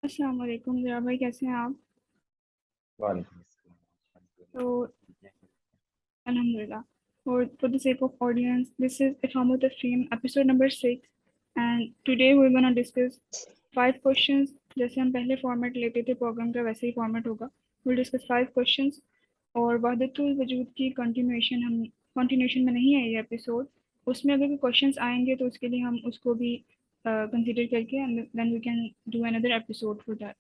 السلام علیکم ذرا بھائی، کیسے ہیں آپ؟ وعلیکم السلام تو الحمد للہ. الحمد للہ. For the sake of audience, this is Ifhamu Tafreem, episode number 6, and today we're gonna discuss 5 questions. جیسے ہم پہلے فارمیٹ لیتے تھے پروگرام کا، ویسے ہی فارمیٹ ہوگا. we'll discuss 5 questions اور وحدت الوجود کی کنٹینیوشن میں نہیں ہے یہ ایپیسوڈ. اس میں اگر کوئی کوشچنس آئیں گے تو اس کے لیے ہم اس کو بھی کنسیڈر کر کے then we can do another episode for that.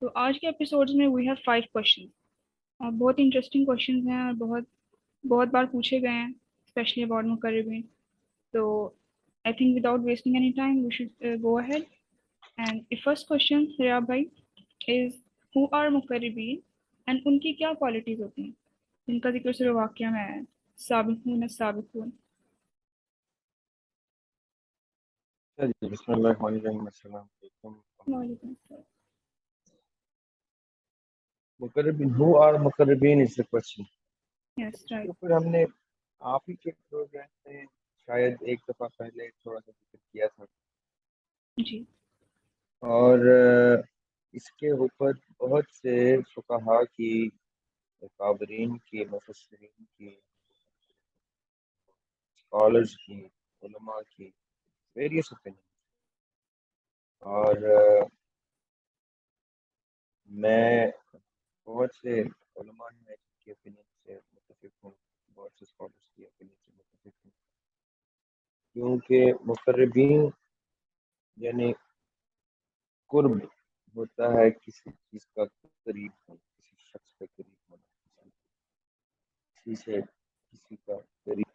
تو آج کے ایپیسوڈ میں we have 5 questions. بہت انٹرسٹنگ کوشچنز ہیں اور بہت بہت بار پوچھے گئے ہیں اسپیشلی اباؤٹ مقربین. تو I think without wasting any time we should go ahead. And the first question Riyab بھائی از ہو آر مقربین اینڈ ان کی کیا کوالٹیز ہوتی ہیں جن کا ذکر سورہ واقعہ میں آیا ہے؟ سابقون السابقون. جی بسم اللہ الرحمن الرحیم. السلام علیکم. وعلیکم السلام. مقربین who are مقربین is the question. یس اس کے رائٹ. اوپر ہم نے آپ ہی کے پروگرام میں شاید ایک دفعہ پہلے تھوڑا سا ذکر کیا تھا جی اور اس کے اوپر بہت سے فقہاء کی اکابرین کی مفسرین کی اسکالرز کی علماء کی ویریس اوپینین اور میں بہت سے علماء ہیں جن کی اوپینین سے متفق ہوں, بہت سے اسکالرس کی اوپینین سے متفق ہوں, کیونکہ مقربین یعنی قرب ہوتا ہے کسی چیز کا قریب ہونا, کسی شخص کا قریب ہونا, کسی سے کسی کا قریب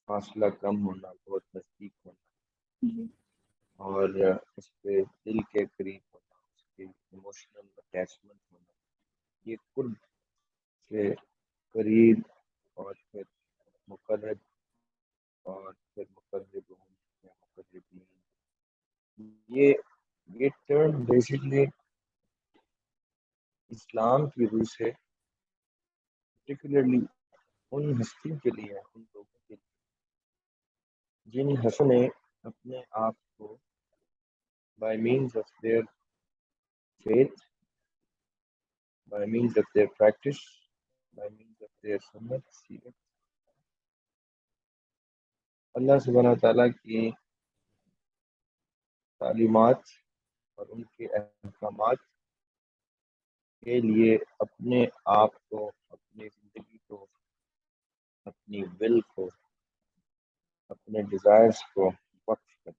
فاصلہ کم ہونا, بہت نزدیک ہونا جی اور اس کے دل کے قریب ہونا, اس کے ایموشنل اٹیچمنٹ ہونا, یہ قرب سے قریب اور پھر مقرب اور پھر مقربون یا مقربین. یہ ٹرم بیسکلی اسلام کی روح سے پرٹیکولرلی ان ہستیوں کے لیے, ان لوگوں کے لیے جن ہستیوں نے اپنے آپ کو by means of their faith, by means of their practice, by means of their سنت سیرت اللہ سبحانہ تعالیٰ کی تعلیمات اور ان کے احکامات کے لیے اپنے آپ کو, اپنی زندگی کو, اپنی ول کو, اپنے ڈیزائرز کو وقف کر.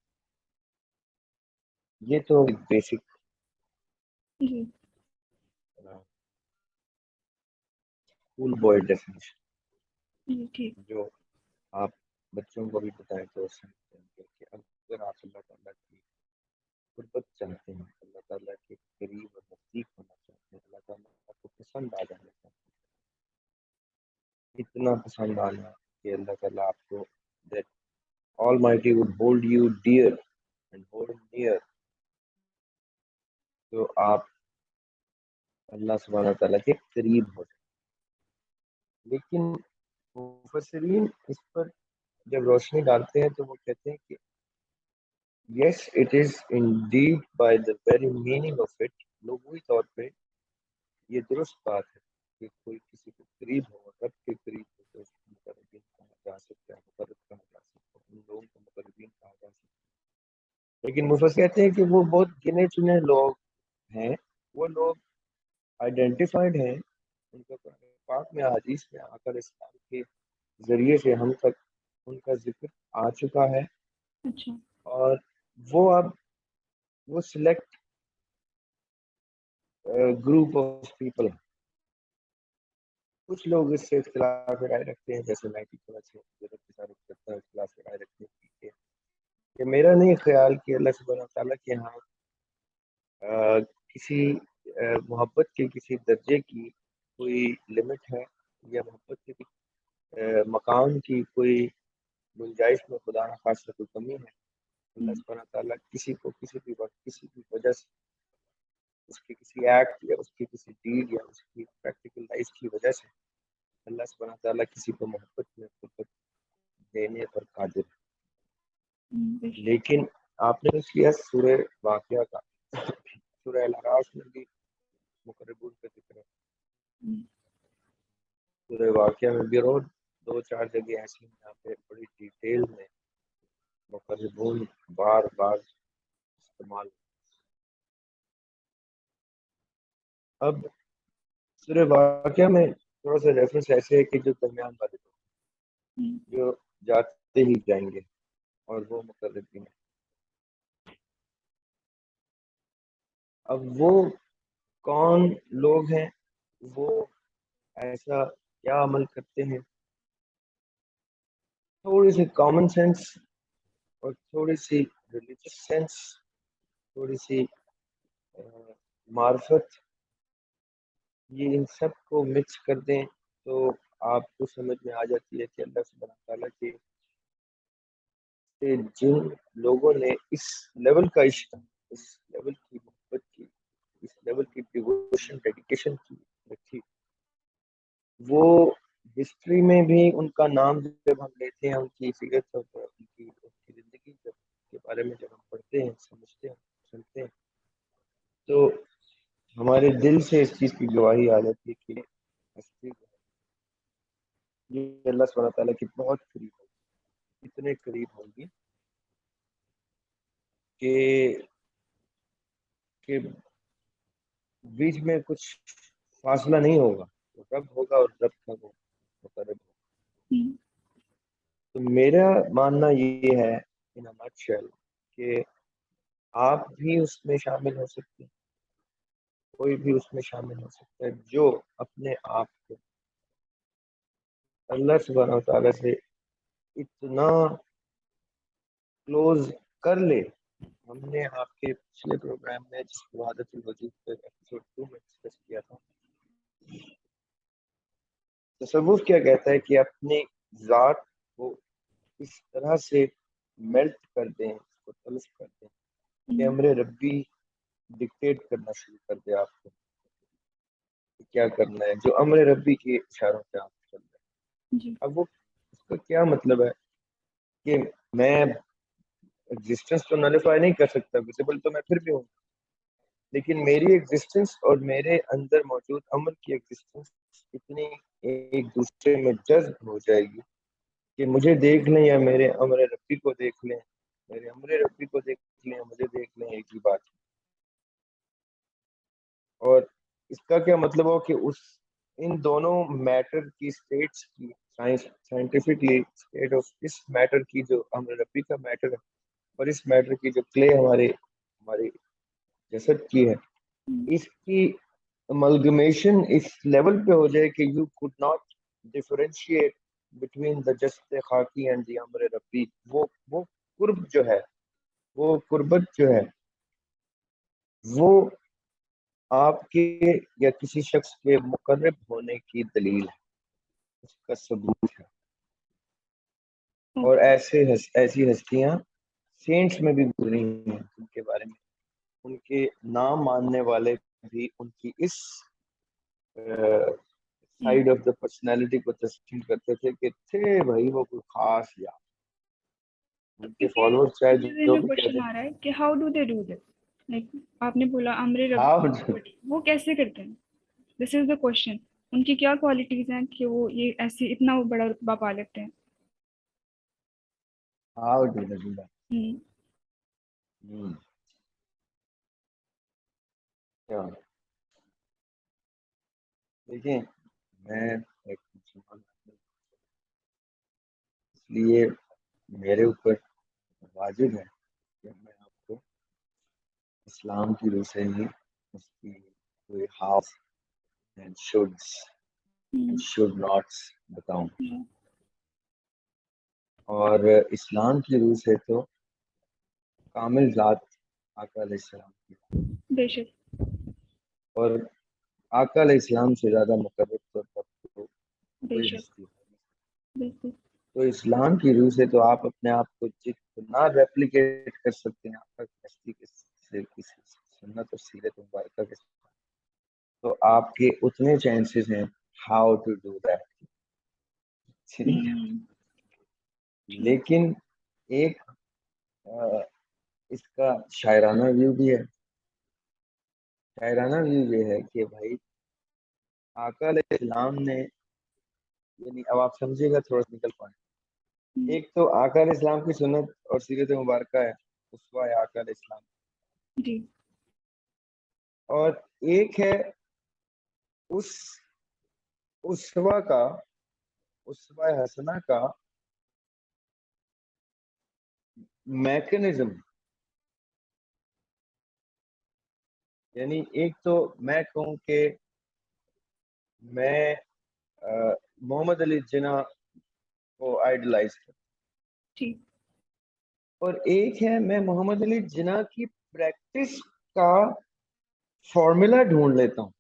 یہ تو ایک بیسک جی اسکول بوائے ڈیفینیشن جی ٹھیک. جو آپ بچوں کو بھی بتائیں تو سمجھیں گے کہ اگر آپ اللہ تعالیٰ کی قربت چاہتے ہیں, اللہ تعالیٰ کے قریب اور نزدیک ہونا چاہتے ہیں, اللہ تعالیٰ آپ کو پسند آ جانا چاہتے ہیں, اتنا پسند آنا کہ اللہ تعالیٰ آپ کو that Almighty would hold you dear and hold near, تو آپ اللہ سبحانہ تعالیٰ کے قریب ہو جائیں. لیکن مفسرین اس پر جب روشنی ڈالتے ہیں تو وہ کہتے ہیں کہ yes it is indeed by the very meaning of it, لغوی طور پہ یہ درست بات ہے کہ کوئی کسی کے قریب ہو, رب کے قریب ہو تو اس کو مقربین کہا جا سکتا ہے, مقرب کہا جا سکتا ہے, ان لوگوں کو مقربین کہا جا سکتا ہے. لیکن مفسر کہتے ہیں کہ وہ بہت گنے چنے لوگ ہیں, وہ لوگ آئیڈینٹیفائڈ ہیں, ان کا قرآن پاک میں حدیث میں آقا علیہ السلام کے ذریعے سے ہم تک ان کا ذکر آ چکا ہے, اچھا. اور وہ اب وہ سلیکٹ گروپ آف پیپل. کچھ لوگ اس سے اختلاف رائے رکھتے ہیں, جیسے میں کی طرح سے ضرورت کے ساتھ کرتا ہوں, اختلاف رائے رکھتے ہیں کہ میرا نہیں خیال کہ اللہ سبحانہ تعالیٰ کے ہاں کسی محبت کے کسی درجے کی کوئی لمٹ ہے, یا محبت کے مقام کی کوئی گنجائش میں خدا نخواستہ کوئی کمی ہے. اللہ سبحانہ تعالیٰ کسی کو کسی بھی وقت کسی بھی وجہ سے, اس کے کسی ایکٹ یا اس کی کسی ڈیڈ یا اس کی پریکٹیکل لائف کی وجہ سے اللہ سبحانہ تعالیٰ کسی کو محبت میں قربت دینے پر قادر ہے. لیکن آپ نے اس لیا سورہ واقعہ کا سورہ الاعراف میں بھی مقربون کا ذکر ہے، سورہ واقعہ میں بھی، اور دو چار جگہ ایسی ہیں جہاں پہ بڑی ڈیٹیل میں مقربون بار بار استعمال۔ اب سورہ واقعہ میں تھوڑا سا ریفرنس ایسے ہے کہ جو درمیان والے لوگ جو جاتے ہی جائیں گے اور وہ مقربین ہیں۔ اب وہ کون لوگ ہیں، وہ ایسا کیا عمل کرتے ہیں، تھوڑی سی کامن سینس اور تھوڑی سی ریلیجس سینس، تھوڑی سی معرفت، یہ ان سب کو مکس کر دیں تو آپ کو سمجھ میں آ جاتی ہے کہ اللہ سبحانہ تعالیٰ کے جن لوگوں نے اس لیول کا عشق، اس لیول کی محبت کی، اس لیول کی ڈیووشن ڈیڈیکیشن کی رکھی، وہ ہسٹری میں بھی ان کا نام جب ہم لیتے ہیں، ان کی سیرت اور ان کی زندگی کے بارے میں جب ہم پڑھتے ہیں، سمجھتے ہیں، سنتے ہیں، تو ہمارے دل سے اس چیز کی گواہی آ جاتی ہے کہ ہستی یہ اللہ سبحانہ تعالیٰ کی بہت قریب ہوگی، اتنے قریب ہوگی کہ بیچ میں کچھ فاصلہ نہیں ہوگا، وہ رب ہوگا اور رب کا وہ مقرب ہوگا۔ تو میرا ماننا یہ ہے ان نٹشل کہ آپ بھی اس میں شامل ہو سکتے ہیں، کوئی بھی اس میں شامل ہو سکتا ہے جو اپنے آپ کو اللہ سبحانہ تعالیٰ سے اتنا کلوز کر لے۔ ہم نے آپ کے پچھلے پروگرام میں جس وحدت الوجود پہ ایپیسوڈ 2 میں ڈسکس کیا تھا، تصوف کیا کہتا ہے کہ اپنی ذات کو اس طرح سے میلٹ کر دیں، اس کو تلف کر دیں کہ امر ربی ڈکٹیٹ کرنا شروع کر دے آپ کو کہ کیا کرنا ہے، جو امر ربی کے اشاروں پہ آپ چل رہے ہیں۔ اب وہ اس کا کیا مطلب ہے کہ میں ایگزسٹنس تو نلیفائی نہیں کر سکتا، ویزیبل تو میں پھر بھی ہوں، لیکن میری ایگزسٹنس اور میرے اندر موجود امر کی ایگزسٹنس اتنی ایک دوسرے میں جذب ہو جائے گی کہ مجھے دیکھ لیں یا میرے امر ربی کو دیکھ لیں، میرے امر ربی کو دیکھ لیں، مجھے دیکھ لیں، ایک ہی بات ہے۔ اور اس کا کیا مطلب ہو کہ ان دونوں میٹر کی اسٹیٹس کی سائنٹیفکلی اسٹیٹ آف اس میٹر کی جو امر ربی کا میٹر ہے اور اس میٹر کی جو کلے ہماری جسد کی ہے، اس کی املگمیشن اس لیول پہ ہو جائے کہ you could not differentiate between the جسد خاکی and the امر ربی، وہ قرب جو ہے، وہ قربت جو ہے، وہ آپ کے یا کسی شخص کے مقرب ہونے کی دلیل ہے، اس کا ثبوت ہے۔ اور ایسی ہستیاں سینٹس میں بھی گزری ہیں ان کے بارے میں، ان کے نام ماننے والے بھی ان کی اس سائڈ آف دا پرسنالٹی کو تسلیم کرتے تھے کہ تھے بھائی وہ کوئی خاص، یا ان کے فالوور چاہے جو بھی کہہ کوشچن دیں۔ آ رہا ہے کہ how do they do this, like آپ نے بولا امر ہاؤ ربی، وہ کیسے کرتے ہیں؟ دس از دا کوشچن، ان کی کیا کوالٹیز ہیں کہ وہ یہ ایسی اتنا بڑا رتبہ پا لیتے ہیں؟ How do they do that? دیکھیں، میں ایک مسلمان ہوں، اس لیے میرے اوپر واجب ہے کہ میں آپ کو اسلام کی روح سے ہی اس کی کوئی ہاف اینڈ شوڈ ناٹس بتاؤں، اور اسلام کی روح سے تو کامل ذات آقا علیہ السلام کی، بے شک، اور آقا علیہ السلام سے زیادہ مقرب تو بے کوئی شک، ہستی نہیں۔ بالکل، تو اسلام کی روح سے تو آپ اپنے آپ کو جتنا ریپلیکیٹ کر سکتے ہیں آقا کی ہستی سے، کسی سنت اور سیرت مبارکہ کے ساتھ، تو آپ کے اتنے چانسز ہیں ہاؤ ٹو ڈو دیٹ، ٹھیک ہے۔ لیکن ایک اس کا شاعرانہ ویو بھی ہے شاعرانہ ویو یہ ہے کہ بھائی آقا علیہ السلام نے، یعنی اب آپ سمجھے گا تھوڑا نکل پائیں، ایک تو آقا علیہ السلام کی سنت اور سیرت مبارکہ ہے، اسوہ ہے آقا علیہ السلام، جی اور ایک ہے اس اسوہ کا، اسوہ حسنہ کا میکنزم. یعنی ایک تو میں کہوں کہ میں محمد علی جناح کو آئیڈلائز کرتا جی اور ایک ہے میں محمد علی جناح کی پریکٹس کا فارمولا ڈھونڈ لیتا ہوں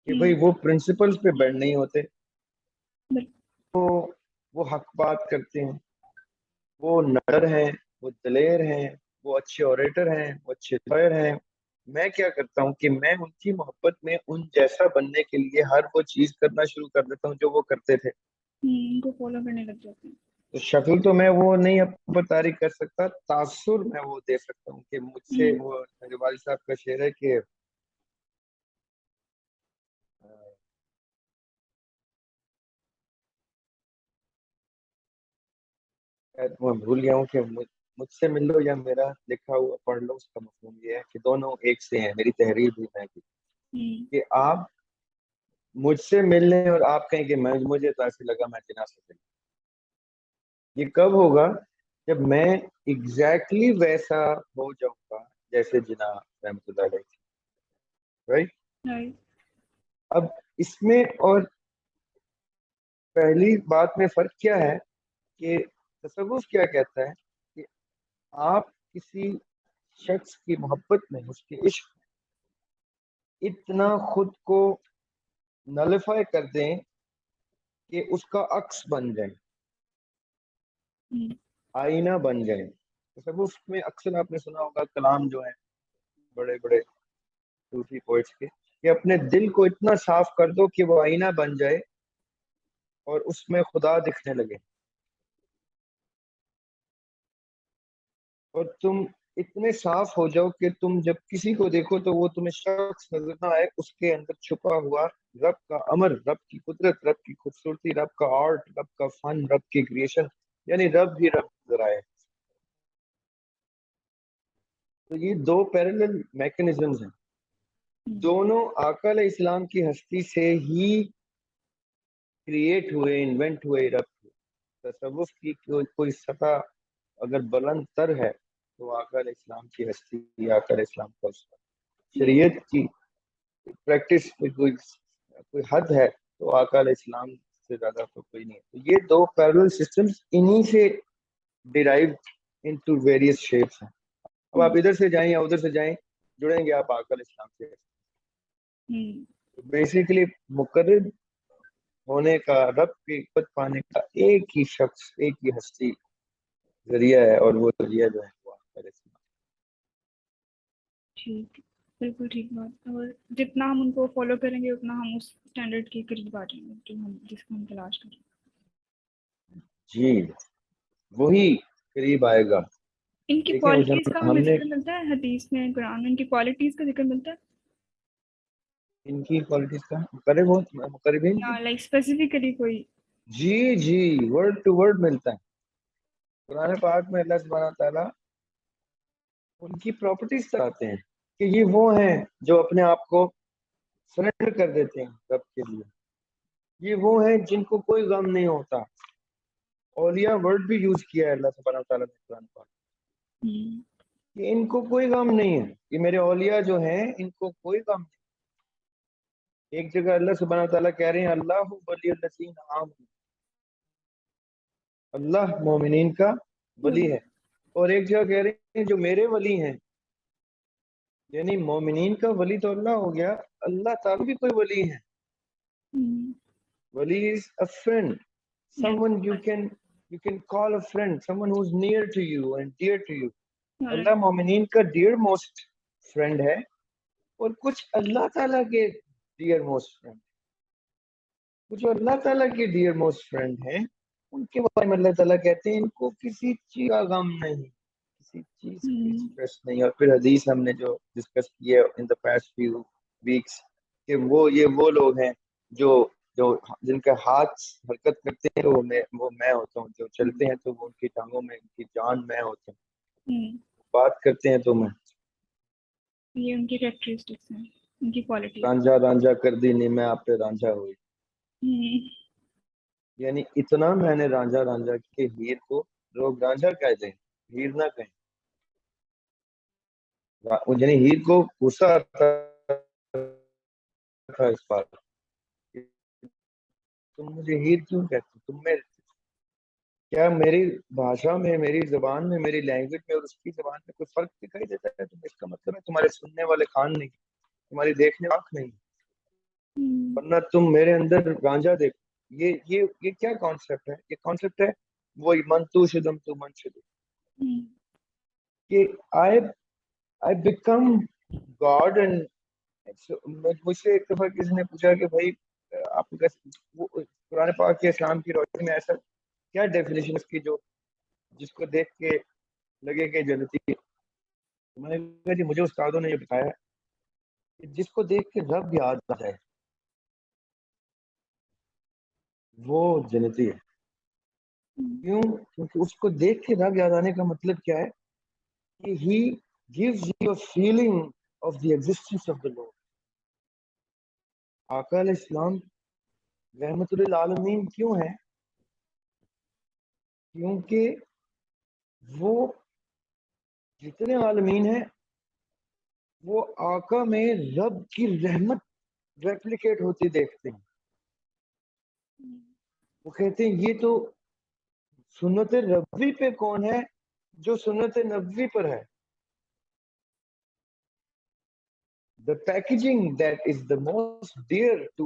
کہ بھئی وہ پرنسپلز پہ بینڈ نہیں ہوتے، وہ حق بات کرتے ہیں، وہ نڈر ہیں، وہ دلیر ہیں، وہ اچھے اوریٹر ہیں، وہ اچھے لائر ہیں. میں کیا کرتا ہوں کہ میں ان کی محبت میں ان جیسا بننے کے لیے ہر وہ چیز کرنا شروع کر دیتا ہوں جو وہ کرتے تھے. ان کو فالو کرنے لگ جاتے ہیں. تو شکل تو میں وہ نہیں اپنے طاری کر سکتا، تاثر میں وہ دے سکتا ہوں کہ مجھ سے وہ میرے والد صاحب کا شعر ہے کہ میں بھول گیا ہوں کہ مجھ سے مل لو یا میرا لکھا ہوا پڑھ لو، اس کا مفہوم یہ ہے کہ دونوں ایک سے ہیں. میری تحریر بھی میں کی کہ آپ مجھ سے مل لیں اور آپ کہیں کہ مجھے تو ایسے لگا میں جناح سے ملوں. یہ کب ہوگا؟ جب میں ایگزیکٹلی ویسا ہو جاؤں گا جیسے جناح رحمۃ اللہ علیہ. رائٹ. اب اس میں اور پہلی بات میں فرق کیا ہے کہ تصوف کیا کہتا ہے کہ آپ کسی شخص کی محبت میں، اس کے عشق میں اتنا خود کو نلیفائی کر دیں کہ اس کا عکس بن جائیں، آئینہ بن جائیں. تصوف میں اکثر آپ نے سنا ہوگا کلام جو ہیں بڑے بڑے صوفی پوئٹس کے، کہ اپنے دل کو اتنا صاف کر دو کہ وہ آئینہ بن جائے اور اس میں خدا دکھنے لگے، اور تم اتنے صاف ہو جاؤ کہ تم جب کسی کو دیکھو تو وہ تمہیں شخص نظر نہ آئے، اس کے اندر چھپا ہوا رب کا امر، رب کی قدرت، رب کی خوبصورتی، رب کا آرٹ، رب کا فن، رب کی کریشن، یعنی رب ہی رب نظر آئے. تو یہ دو پیرلل میکنزمز ہیں، دونوں آقا علیہ السلام کی ہستی سے ہی کریٹ ہوئے، انوینٹ ہوئے رب. تصوف کی کوئی سطح اگر بلند تر ہے تو آقا علیہ السلام کی ہستی، آقا علیہ السلام کا شریعت کی پریکٹس میں کوئی حد ہے تو آقا علیہ السلام سے زیادہ تو کوئی نہیں. تو یہ دو پیرلل سسٹمز انہی سے ڈیرائیوڈ انٹو ویریس شیپس ہیں. اب آپ ادھر سے جائیں یا ادھر سے جائیں، جڑیں گے آپ آقا علیہ السلام سے. بیسیکلی مقرب ہونے کا، رب کی قوت پانے کا ایک ہی شخص، ایک ہی ہستی ذریعہ ہے، اور وہ ذریعہ جو ہے وہ آقا علیہ السلام. ٹھیک، بالکل ٹھیک بات. اور جتنا ہم ان کو فالو کریں گے اتنا ہم اس اسٹینڈرڈ کے قریب آ جائیں گے جو ہم جس کو ہم تلاش کریں. جی وہی قریب آئے گا. ان کی دیکھیں کوالٹیز کا ہم ہمیں نے ذکر ملتا ہے حدیث میں، قرآن میں ان کی کوالٹیز کا ذکر ملتا ہے. ان کی کوالٹیز کا مقربین کی، لائک اسپیسیفکلی کوئی. جی ورڈ ٹو ورڈ ملتا ہے قرآن پاک میں. اللہ سبحانہ تعالیٰ ان کی پراپرٹیز بتاتے ہیں کہ یہ وہ ہیں جو اپنے آپ کو سرنڈر کر دیتے ہیں رب کے لیے. یہ وہ ہیں جن کو کوئی غم نہیں ہوتا. اولیاء ورڈ بھی یوز کیا ہے اللہ سبحانہ تعالیٰ نے قرآن پاک کہ ان کو کوئی غم نہیں ہے. یہ میرے اولیاء جو ہیں ان کو کوئی غم نہیں. ایک جگہ اللہ سبحانہ تعالیٰ کہہ رہے ہیں اللہ ولی الذین آمنوا، اللہ مومنین کا ولی ہے. اور ایک جگہ کہہ رہے ہیں جو میرے ولی ہیں، یعنی مومنین کا ولی تو اللہ ہو گیا، اللہ تعالیٰ بھی کوئی ولی ہے. ولی is a friend, someone you can call a friend, someone who's near to you and dear to you. اللہ مومنین کا ڈیئر موسٹ فرینڈ ہے، اور کچھ اللہ تعالیٰ کے ڈیئر موسٹ فرینڈ، کچھ اللہ تعالیٰ کے ڈیئر موسٹ فرینڈ ہیں. ان کے بارے میں اللہ تعالیٰ کہتے ہیں ان کو کسی چیز کا غم نہیں، کسی چیز کی اسٹریس نہیں. اور پھر حدیث ہم نے جو ڈسکس کی ہے ان دا پاسٹ فیو ویکس کہ وہ لوگ ہیں جو جن کا ہاتھ حرکت کرتے ہیں وہ میں ہوتا ہوں, جو چلتے ہیں تو وہ ان کی ٹانگوں میں ان کی جان میں ہوتا ہوں, بات کرتے ہیں تو میں. یہ ان کی کریکٹرسٹکس ہیں, ان کی کوالٹیز. رانجھا کر دی نہیں میں آپ پہ رانجھا ہوئی. یعنی اتنا میں نے رانجھا کہ ہیر کو لوگ رانجھا کہتے ہیں, ہیر نہ کہیں. یعنی ہیر کو غصہ آتا تھا اس بات, تم مجھے ہیر کیوں کہتے, تم میں کیا میری بھاشا میں, میری زبان میں, میری لینگویج میں اور اس کی زبان میں کوئی فرق دکھائی دیتا ہے؟ تم اس کا مطلب ہے تمہارے سننے والے کان نہیں, تمہاری دیکھنے آنکھ نہیں, ورنہ تم میرے اندر رانجھا دیکھ. یہ کیا کانسیپٹ ہے؟ یہ کانسیپٹ ہے وہی من تو شدم تو من شدم, کہ I become God. اینڈ مجھ سے ایک دفعہ کسی نے پوچھا کہ بھائی آپ کو قرآن پاک کے اسلام کی روشنی میں ایسا کیا ڈیفینیشن اس کی جو جس کو دیکھ کے لگے کہ جنتی ہے؟ میں نے کہا جی مجھے استادوں نے یہ بتایا کہ جس کو دیکھ کے رب یاد آ جائے وہ جنتی ہے. کیوں؟ کیونکہ اس کو دیکھ کے رب یاد آنے کا مطلب کیا ہے کہ he gives you a feeling of the existence of the Lord. آقا علیہ السلام رحمت للعالمین کیوں ہے؟ کیونکہ وہ جتنے عالمین ہیں وہ آقا میں رب کی رحمت ریپلیکیٹ ہوتی دیکھتے ہیں. وہ کہتے ہیں یہ تو سنت ربوی پہ کون ہے جو سنت نبوی پر ہے. The packaging that is the most dear to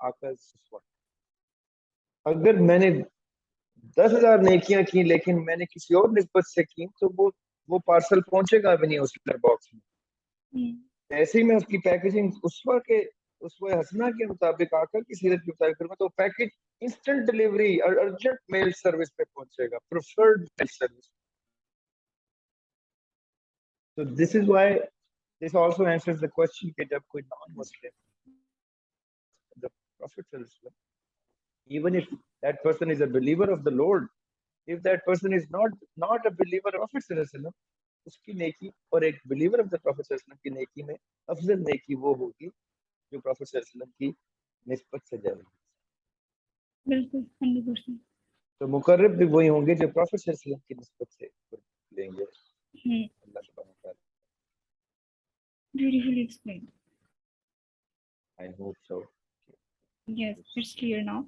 Aqa's Uswa. اگر میں نے 10,000 نیکیاں کی لیکن میں نے کسی اور نسبت سے کی تو وہ پارسل پہنچے گا بھی نہیں اس لیٹر باکس میں. ایسے ہی میں اس کی پیکیجنگ اسوہ حسنہ کے مطابق آقا کی سیرت کے مطابق کروں تو پیکج انسٹنٹ ڈلیوری اور ارجنٹ میل سروس پہ پہنچے گا, preferred mail service. So this is why this also answers the question کہ جب کوئی non-Muslim the Prophet ﷺ, even if that person is a believer of the Lord, if that person is not a believer of Prophet ﷺ, اس کی نیکی اور ایک believer of the Prophet ﷺ کی نیکی میں افضل نیکی وہ ہوگی جو Prophet ﷺ کی نسبت سے جائے. بالکل 100%. تو مقرب بھی وہی ہوں گے جو Prophet ﷺ کی نسبت سے لیں گے. اللہ سبحانہ وتعالی. Beautifully explained. I hope so. Yes, it's clear now.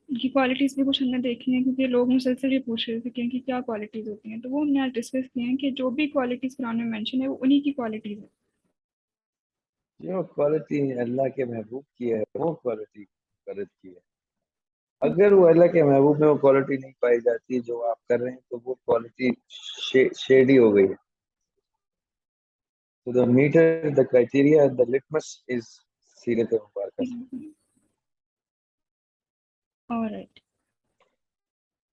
ان کی کوالٹیز بھی کچھ ہم نے دیکھی ہیں کیونکہ لوگ مسلسل یہ پوچھ رہے تھے کہ ان کی کیا کوالٹیز ہوتی ہیں, تو وہ ہم نے آج ڈسکس کیے ہیں کہ جو بھی کوالٹیز قرآن میں مینشن ہے وہ انہی کی کوالٹیز ہے. جو کوالٹی اللہ کے محبوب کی ہے وہ کوالٹی فرد کی ہے. اگر وہ اللہ کے محبوب میں وہ کوالٹی نہیں پائی جاتی جو آپ کر رہے ہیں تو وہ کوالٹی شیڈی ہو گئی ہے. So the meter, the criteria, the litmus is سیرت مبارکہ. Alright.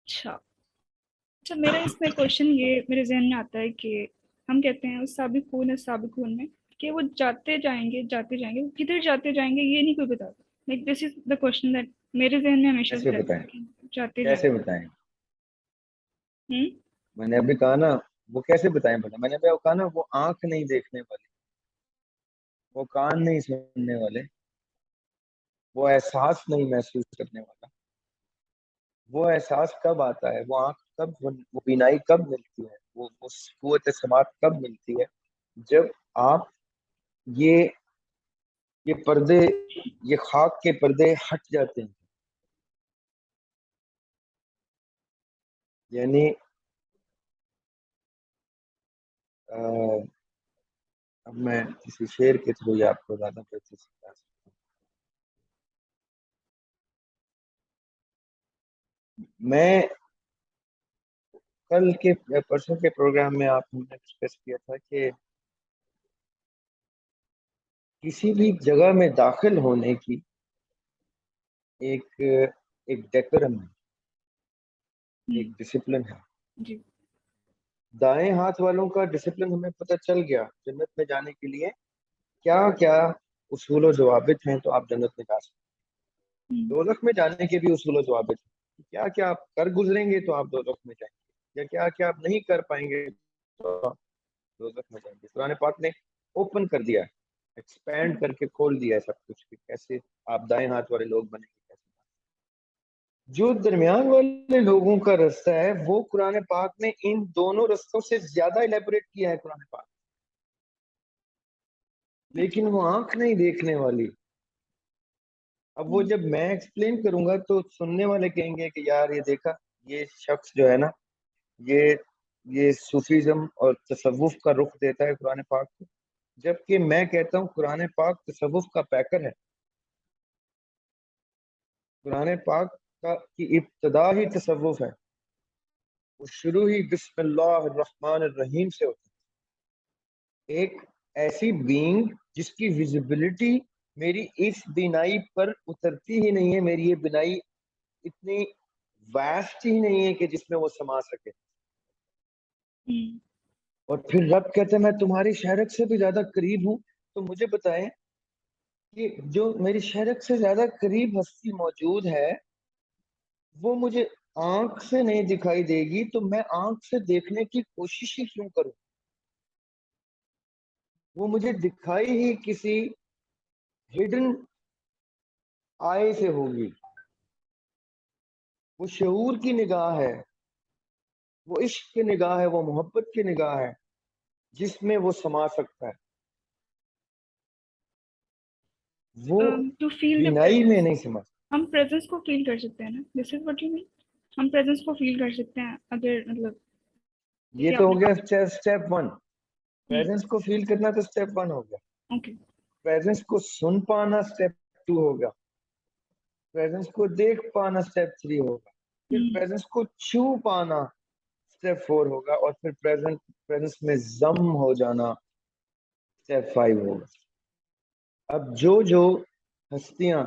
اچھا میرا اس میں کوشچن یہ میرے ذہن میں آتا ہے کہ ہم کہتے ہیں اس سابقون میں کہ وہ جاتے جائیں گے وہ کدھر جاتے جائیں گے یہ نہیں کوئی بتاتا. Like this is the question that میرے ذہن میں ہمیشہ سے رہتا ہے کہ جاتے کیسے بتائیں؟ جائیں. میں نے ابھی کہا نا وہ کیسے بتائیں پتا, میں نے ابھی کہا نا وہ آنکھ نہیں دیکھنے والی, وہ کان نہیں سننے والے, وہ احساس نہیں محسوس کرنے والا. وہ احساس کب آتا ہے, وہ آنکھ کب, وہ بینائی کب ملتی ہے, وہ قوت سماعت کب ملتی ہے جب آپ یہ پردے, یہ خاک کے پردے ہٹ جاتے ہیں. یعنی اب میں کسی شعر کے تھرو یہ آپ کو زیادہ بہتر سمجھا سکتا ہوں. میں کل کے پرسوں کے پروگرام میں آپ نے ڈسکس کیا تھا کہ کسی بھی جگہ میں داخل ہونے کی ایک ڈیکورم ہے, ایک ڈسپلن ہے. جی دائیں ہاتھ والوں کا ڈسپلن ہمیں پتہ چل گیا. جنت میں جانے کے لیے کیا کیا اصول و ضوابط ہیں تو آپ جنت میں جا سکتے ہیں. دوزخ میں جانے کے بھی اصول و ضوابط ہیں. کیا کیا آپ کر گزریں گے تو آپ دوزخ میں جائیں گے, یا کیا کیا آپ نہیں کر پائیں گے تو آپ دوزخ میں جائیں گے. قرآن پاک نے اوپن کر دیا ہے, ایکسپینڈ کر کے کھول دیا ہے سب کچھ کہ کیسے آپ دائیں ہاتھ والے لوگ بنیں گے. کیسے جو درمیان والے لوگوں کا رستہ ہے وہ قرآن پاک نے ان دونوں رستوں سے زیادہ الیبوریٹ کیا ہے قرآن پاک, لیکن وہ آنکھ نہیں دیکھنے والی. اب وہ جب میں ایکسپلین کروں گا تو سننے والے کہیں گے کہ یار یہ دیکھا, یہ شخص جو ہے نا یہ صوفیزم اور تصوف کا رخ دیتا ہے قرآن پاک کو, جبکہ میں کہتا ہوں قرآن پاک تصوف کا پیکر ہے. قرآن پاک کی ابتدا ہی تصوف ہے, وہ شروع ہی بسم اللہ الرحمن الرحیم سے ہوتا ہے. ایک ایسی بینگ جس کی ویزیبلٹی میری اس بینائی پر اترتی ہی نہیں ہے, میری یہ بینائی اتنی واسٹ ہی نہیں ہے کہ جس میں وہ سما سکے. اور پھر رب کہتے ہیں میں تمہاری شہرت سے بھی زیادہ قریب ہوں. تو مجھے بتائیں کہ جو میری شہرت سے زیادہ قریب ہستی موجود ہے وہ مجھے آنکھ سے نہیں دکھائی دے گی, تو میں آنکھ سے دیکھنے کی کوشش ہی کیوں کروں. وہ مجھے دکھائی ہی کسی ہڈن آئے سے ہوگی. وہ شعور کی نگاہ ہے, وہ عشق کی نگاہ ہے, وہ محبت کی نگاہ ہے جس میں وہ سما سکتا ہے. وہ ٹو فیل دا بینائی میں نہیں سما. ہم پریزنس کو فیل کر سکتے ہیں نا, دس از واٹ یو مین. ہم پریزنس کو فیل کر سکتے ہیں اگر مطلب یہ تو ہو گیا اسٹیپ 1. پریزنس کو فیل کرنا تو اسٹیپ 1 ہو گیا. اوکے پریزنس کو سن پانا اسٹیپ 2 ہو گیا. پریزنس کو دیکھ پانا اسٹیپ 3 ہوگا. پھر پریزنس کو چھو پانا اسٹیپ 4 ہوگا, اور پھر پریزنس میں ضم ہو جانا اسٹیپ 5 ہوگا. اب جو ہستیاں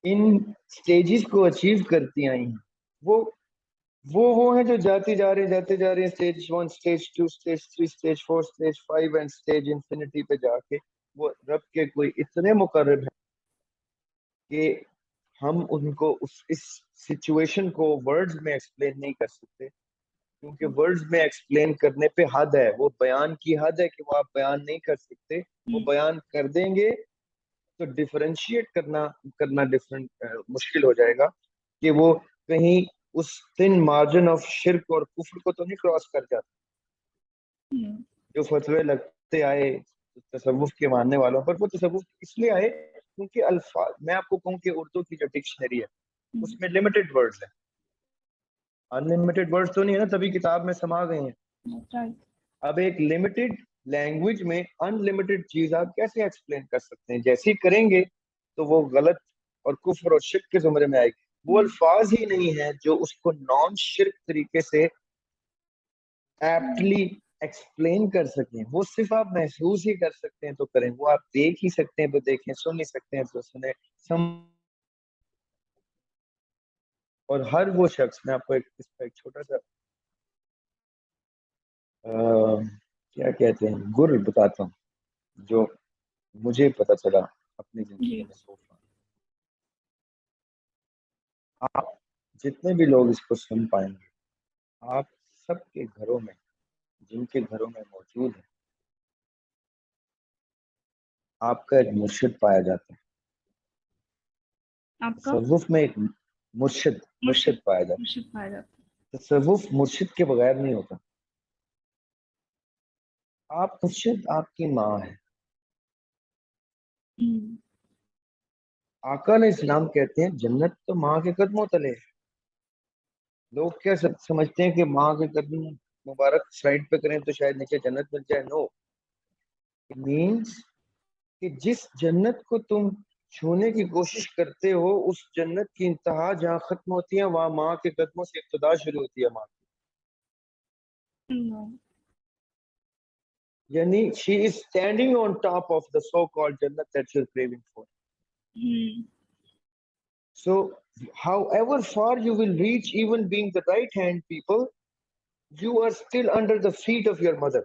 ان سٹیجز کو اچیو کرتی آئی ہیں وہ ہیں جو جاتے جا رہے ہیں stage 1 stage 2 stage 3 stage 4 stage 5 and stage infinity پہ جا کے وہ رب کے کوئی اتنے مقرب ہیں کہ ہم ان کو اس سچویشن کو ورڈز میں ایکسپلین نہیں کر سکتے, کیونکہ ورڈز میں ایکسپلین کرنے پہ حد ہے. وہ بیان کی حد ہے کہ وہ آپ بیان نہیں کر سکتے. وہ بیان کر دیں گے تو ڈیفرینشیٹ کرنا ڈفرنٹ مشکل ہو جائے گا کہ وہ کہیں اس تhin مارجن آف شرک اور کفر کو تو نہیں کراس کر جاتا. جو فتوے لگتے آئے تصوف کے ماننے والوں پر, وہ تصوف اس لیے آئے کیونکہ الفاظ, میں آپ کو کہوں کہ اردو کی جو ڈکشنری ہے اس میں لمیٹڈ ورڈز ہیں. انلمیٹڈ ورڈز تو نہیں ہے نا, تبھی کتاب میں سما گئے ہیں. اب ایک لمیٹڈ لینگویج میں ان لمیٹڈ چیز آپ کیسے ایکسپلین کر سکتے ہیں؟ جیسے ہی کریں گے تو وہ غلط اور کفر اور شرک کے زمرے میں آئے گی. وہ الفاظ ہی نہیں ہیں جو اس کو نان شرک طریقے سے ایپٹلی ایکسپلین کر سکیں. وہ صرف آپ محسوس ہی کر سکتے ہیں تو کریں, وہ آپ دیکھ ہی سکتے ہیں تو دیکھیں, سن ہی سکتے ہیں تو سنیں. اور ہر وہ شخص, میں آپ کو اس کا ایک چھوٹا سا کیا کہتے ہیں گر بتاتا ہوں جو مجھے پتا چلا اپنی زندگی میں صوفہ. آپ جتنے بھی لوگ اس کو سن پائیں گے, آپ سب کے گھروں میں, جن کے گھروں میں موجود ہے, آپ کا ایک مرشد پایا جاتا ہے. تصوف میں ایک مرشد پایا جاتا ہے. تصوف مرشد کے بغیر نہیں ہوتا. آپ مرشد آپ کی ماں ہے. آقا علیہ السلام کہتے ہیں جنت تو ماں کے قدموں تلے ہے. لوگ کیا سمجھتے ہیں کہ ماں کے قدم مبارک سائڈ پہ کریں تو شاید نیچے جنت مل جائے. نو, اٹ مینس کہ جس جنت کو تم چھونے کی کوشش کرتے ہو اس جنت کی انتہا جہاں ختم ہوتی ہے وہاں ماں کے قدموں سے ابتدا شروع ہوتی ہے. ماں یعنی she is standing on top of the so-called jannat that you're craving for. So however far you will reach, even being the right hand people, You are still under the feet of your mother.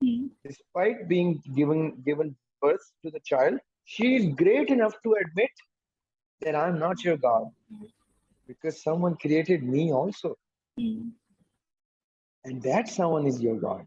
despite being given birth to the child, she is great enough to admit that I'm not your God because someone created me also, and that someone is your God.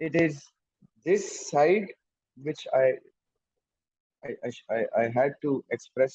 it is this side which I had to express.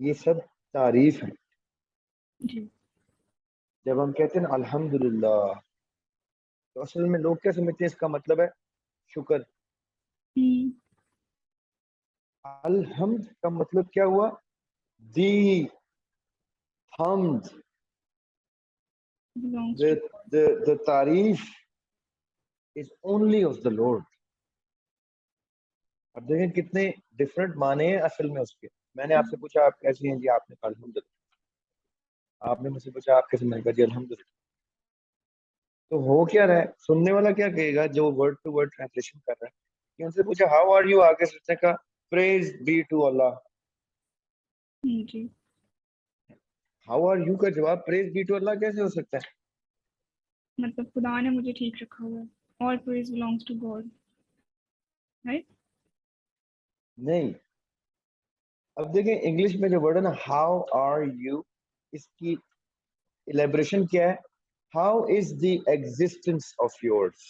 یہ سب تعریف ہے. جی. جب ہم کہتے ہیں نا الحمدللہ تو اصل میں لوگ کیا سمجھتے ہیں اس کا مطلب ہے شکر. الحمد کا مطلب کیا ہوا؟ دی حمد, belongs the, to the تعریف is only of the Lord. اب دیکھیں کتنے ڈفرنٹ معنی ہیں اصل میں اس کے. میں نے آپ سے پوچھا آپ کیسی ہیں جی, آپ نے کہا الحمدللہ. آپ نے مجھ سے پوچھا آپ کیسے, میں نے کہا جی الحمدللہ. تو ہو کیا رہا ہے, سننے والا کیا کہے گا جو ورڈ ٹو ورڈ ٹرانسلیشن کر رہا ہے کہ ان سے پوچھا ہاؤ آر یو, آگے سے کہا پریز بی ٹو اللہ. جی. ہاؤ آر یو کا جواب پریز بی ٹو اللہ کیسے ہو سکتا ہے؟ مطلب خدا نے مجھے ٹھیک رکھا ہوا ہے. all praise belongs to God, right? نہیں. اب دیکھیں انگلش میں جو ورڈ ہے نا ہاؤ آر یو, اس کی الیبریشن کیا ہے؟ How is the existence of yours.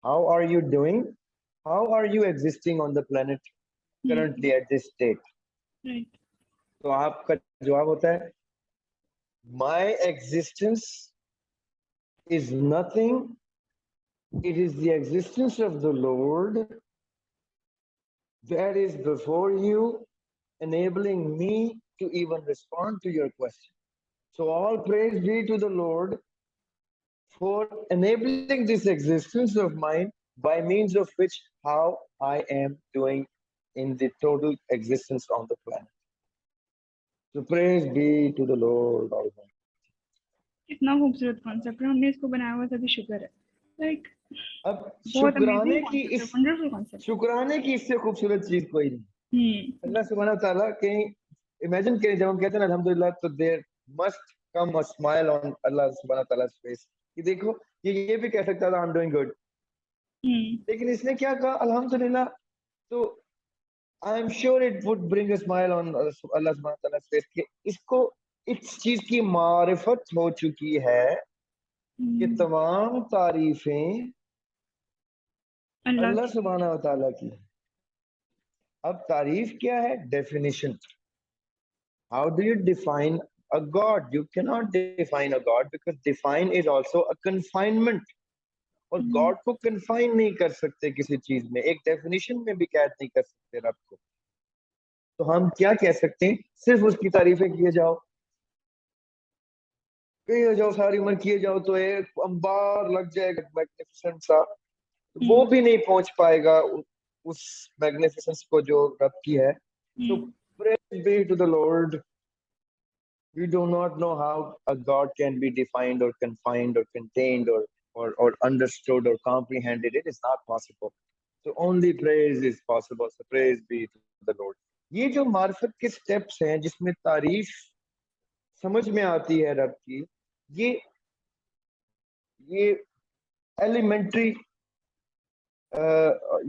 How are you doing? How are you existing on the planet currently at this state? Right. تو آپ کا جواب ہوتا ہے my existence is nothing. It is the existence of the Lord that is before you, enabling me to even respond to your question. So all praise be to the Lord for enabling this existence of mine, by means of which how I am doing in the total existence on the planet. So praise be to the Lord Almighty. اتنا خوبصورت concept ہے, ہم نے اس کو بنایا ہوا تبھی شکر ہے. لائک اب بہت شکرانے امیزنگ کی کانسیپٹ ہے, اس ونڈرفل کانسیپٹ. شکرانے کی اس سے خوبصورت چیز کوئی نہیں. اللہ سبحانہ تعالیٰ کہیں امیجن کریں جب ہم کہتے ہیں الحمدللہ تو there must come a smile on اللہ سبحانہ تعالیٰ's face کہ دیکھو یہ بھی کہہ سکتا تھا I'm doing good, لیکن اس نے کیا کہا الحمدللہ, تو I am sure it would bring a smile on اللہ سبحانہ تعالیٰ's face کہ اس کو اس چیز کی معرفت ہو چکی ہے کہ تمام تعریفیں اللہ سبحانہ تعالیٰ کی. اب تعریف کیا ہے؟ Definition. How do you define a God? You cannot define a God because define is also a confinement. اور گاڈ کو کنفائن نہیں کر سکتے کسی چیز میں, ایک ڈیفینیشن میں بھی قید نہیں کر سکتے رب کو. تو ہم کیا کہہ سکتے ہیں؟ صرف اس کی تعریفیں کیے جاؤ, کیے جاؤ, ساری عمر کیے جاؤ تو ایک انبار لگ جائے گا میگنیفیسنٹ سا, وہ بھی نہیں پہنچ پائے گا اس میگنیفیسنس کو جو رب کی ہے. So praise be to the Lord. We do not know how a God can be defined or confined or contained or understood or comprehended. It is not possible. So only praise is possible. So praise be to the Lord. یہ جو معرفت کے steps ہیں جس میں تعریف سمجھ میں آتی ہے رب کی, یہ ایلیمنٹری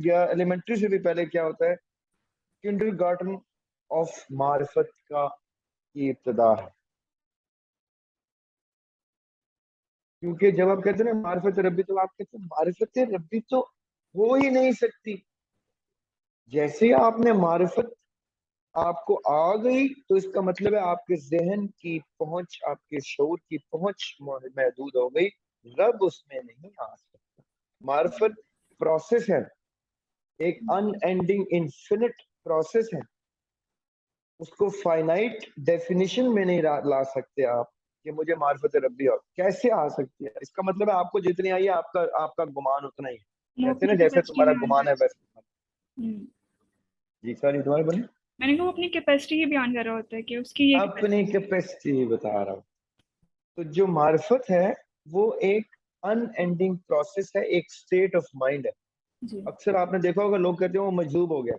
یا ایلیمنٹری سے بھی پہلے کیا ہوتا ہے, کنڈر گارڈن آف معرفت کا کی ابتدا ہے. کیونکہ جب آپ کہتے ہیں نا معرفت ربی, تو آپ کہتے ہیں معرفت ربی تو ہو ہی نہیں سکتی. جیسے آپ نے معرفت آپ کو آ گئی تو اس کا مطلب ہے آپ کے ذہن کی پہنچ, آپ کے شعور کی پہنچ محدود ہو گئی, رب اس میں نہیں آ سکتا. معرفت پروسیس ہے, ایک ان اینڈنگ انفینٹ پروسیس ہے, اس کو فائنائٹ ڈیفینیشن میں نہیں لا سکتے آپ کہ مجھے معرفت ربی ہو. کیسے آ سکتی ہے؟ اس کا مطلب ہے آپ کو جتنی آئی ہے آپ کا گمان اتنا ہی ہے. کہتے ہیں نا جیسے تمہارا گمان ہے ویسے. جی ساری تمہارے بولے. میں نے کہا وہ اپنی کیپیسٹی ہی بیان کر رہا ہوتا ہے کہ اس کی یہ اپنی کیپیسٹی ہی بتا رہا ہوں. تو جو معرفت ہے وہ ایک ان اینڈنگ پروسیس ہے, ایک اسٹیٹ آف مائنڈ ہے. اکثر آپ نے دیکھا ہوگا لوگ کہتے ہیں وہ مجذوب ہو گیا.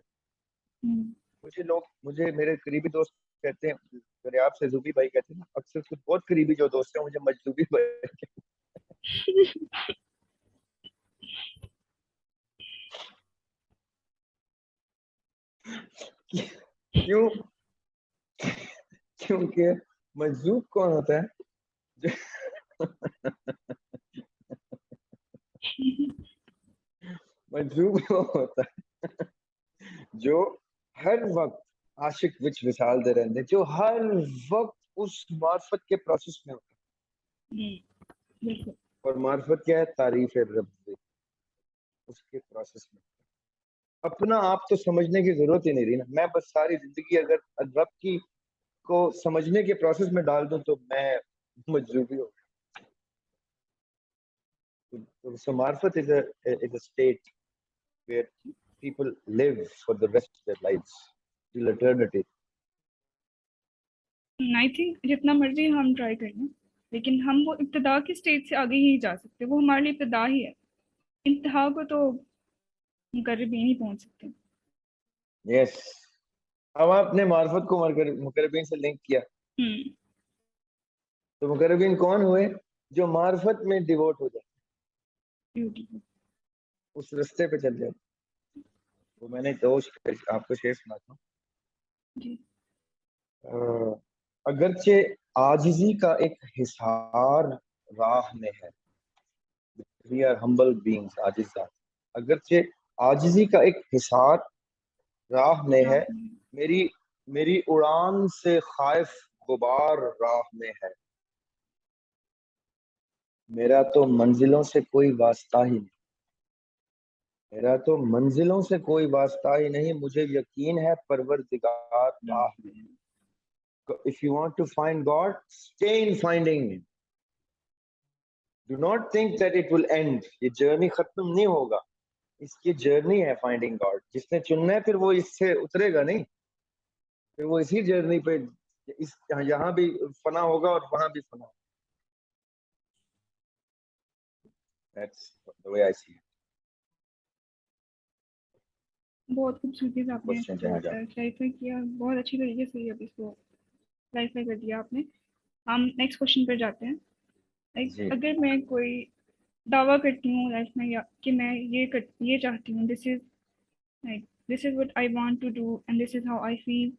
مجھے میرے قریبی دوست کہتے ہیں, میرے آپ سے زوبی بھائی کہتے ہیں, اکثر کچھ بہت قریبی جو دوست ہیں مجھے مجذوبی بھائی کیوں؟ کیونکہ مجذوب کون ہوتا ہے؟ مجذوب وہ ہوتا ہے جو ہر وقت عاشق وچ وصال دے رہندے, جو ہر وقت اس معرفت کے پروسیس میں ہوتا ہے. بالکل. اور معرفت کیا ہے؟ تعریف رب سے, اس کے پروسیس میں. اپنا آپ تو سمجھنے کی ضرورت ہی نہیں رہی نا. میں بس ساری زندگی اگر رب کی کو سمجھنے کے پروسیس میں ڈال دوں تو میں مجذوبی ہو گیا. So معرفت is a state where people live for the rest of their lives till eternity. I think جتنا مرضی ہم ٹرائی کر لیں لیکن ہم وہ ابتدا کی اسٹیج سے آگے ہی جا سکتے. وہ ہمارے لیے ابتدا ہی ہے, انتہا کو تو مقرب بھی نہیں پہنچ سکتے. یس. اب آپ نے معرفت کو مقربین سے لنک کیا, تو مقربین کون ہوئے؟ جو معرفت میں ڈیووٹ ہو جائے, بیوٹیفل. اس رستے پہ چل جائے. وہ میں نے تو آپ کو شعر سناتا ہوں. جی. اگرچہ عاجزی کا ایک حصار راہ میں ہے, we are humble beings, عاجز ذات. اگرچہ عاجزی کا ایک حصار راہ میں ہے, میری اڑان سے خائف غبار راہ میں ہے. میرا تو منزلوں سے کوئی واسطہ ہی نہیں, میرا تو منزلوں سے کوئی واسطہ ہی نہیں, مجھے یقین ہے پروردگار راہ میں. If you want to find God, stay in finding Him. Do not think that it will end. یہ جرنی ختم نہیں ہوگا, اس کی جرنی ہے فائنڈنگ گاڈ. جس نے چننا ہے پھر وہ اس سے اترے گا نہیں, پھر وہ اسی جرنی پہ یہاں بھی فنا ہوگا اور وہاں بھی فنا ہوگا. That's the way I see it. بہت خوبصورتی سے آپ نے کلیریفائی کیا, بہت اچھی طریقے سے اب اس کو کلیریفائی کر دیا آپ نے. ہم نیکسٹ کوشچن پہ جاتے ہیں. اگر میں کوئی دعویٰ کرتی ہوں لائف میں کہ میں یہ چاہتی ہوں, this is what I want to do and this is how I feel.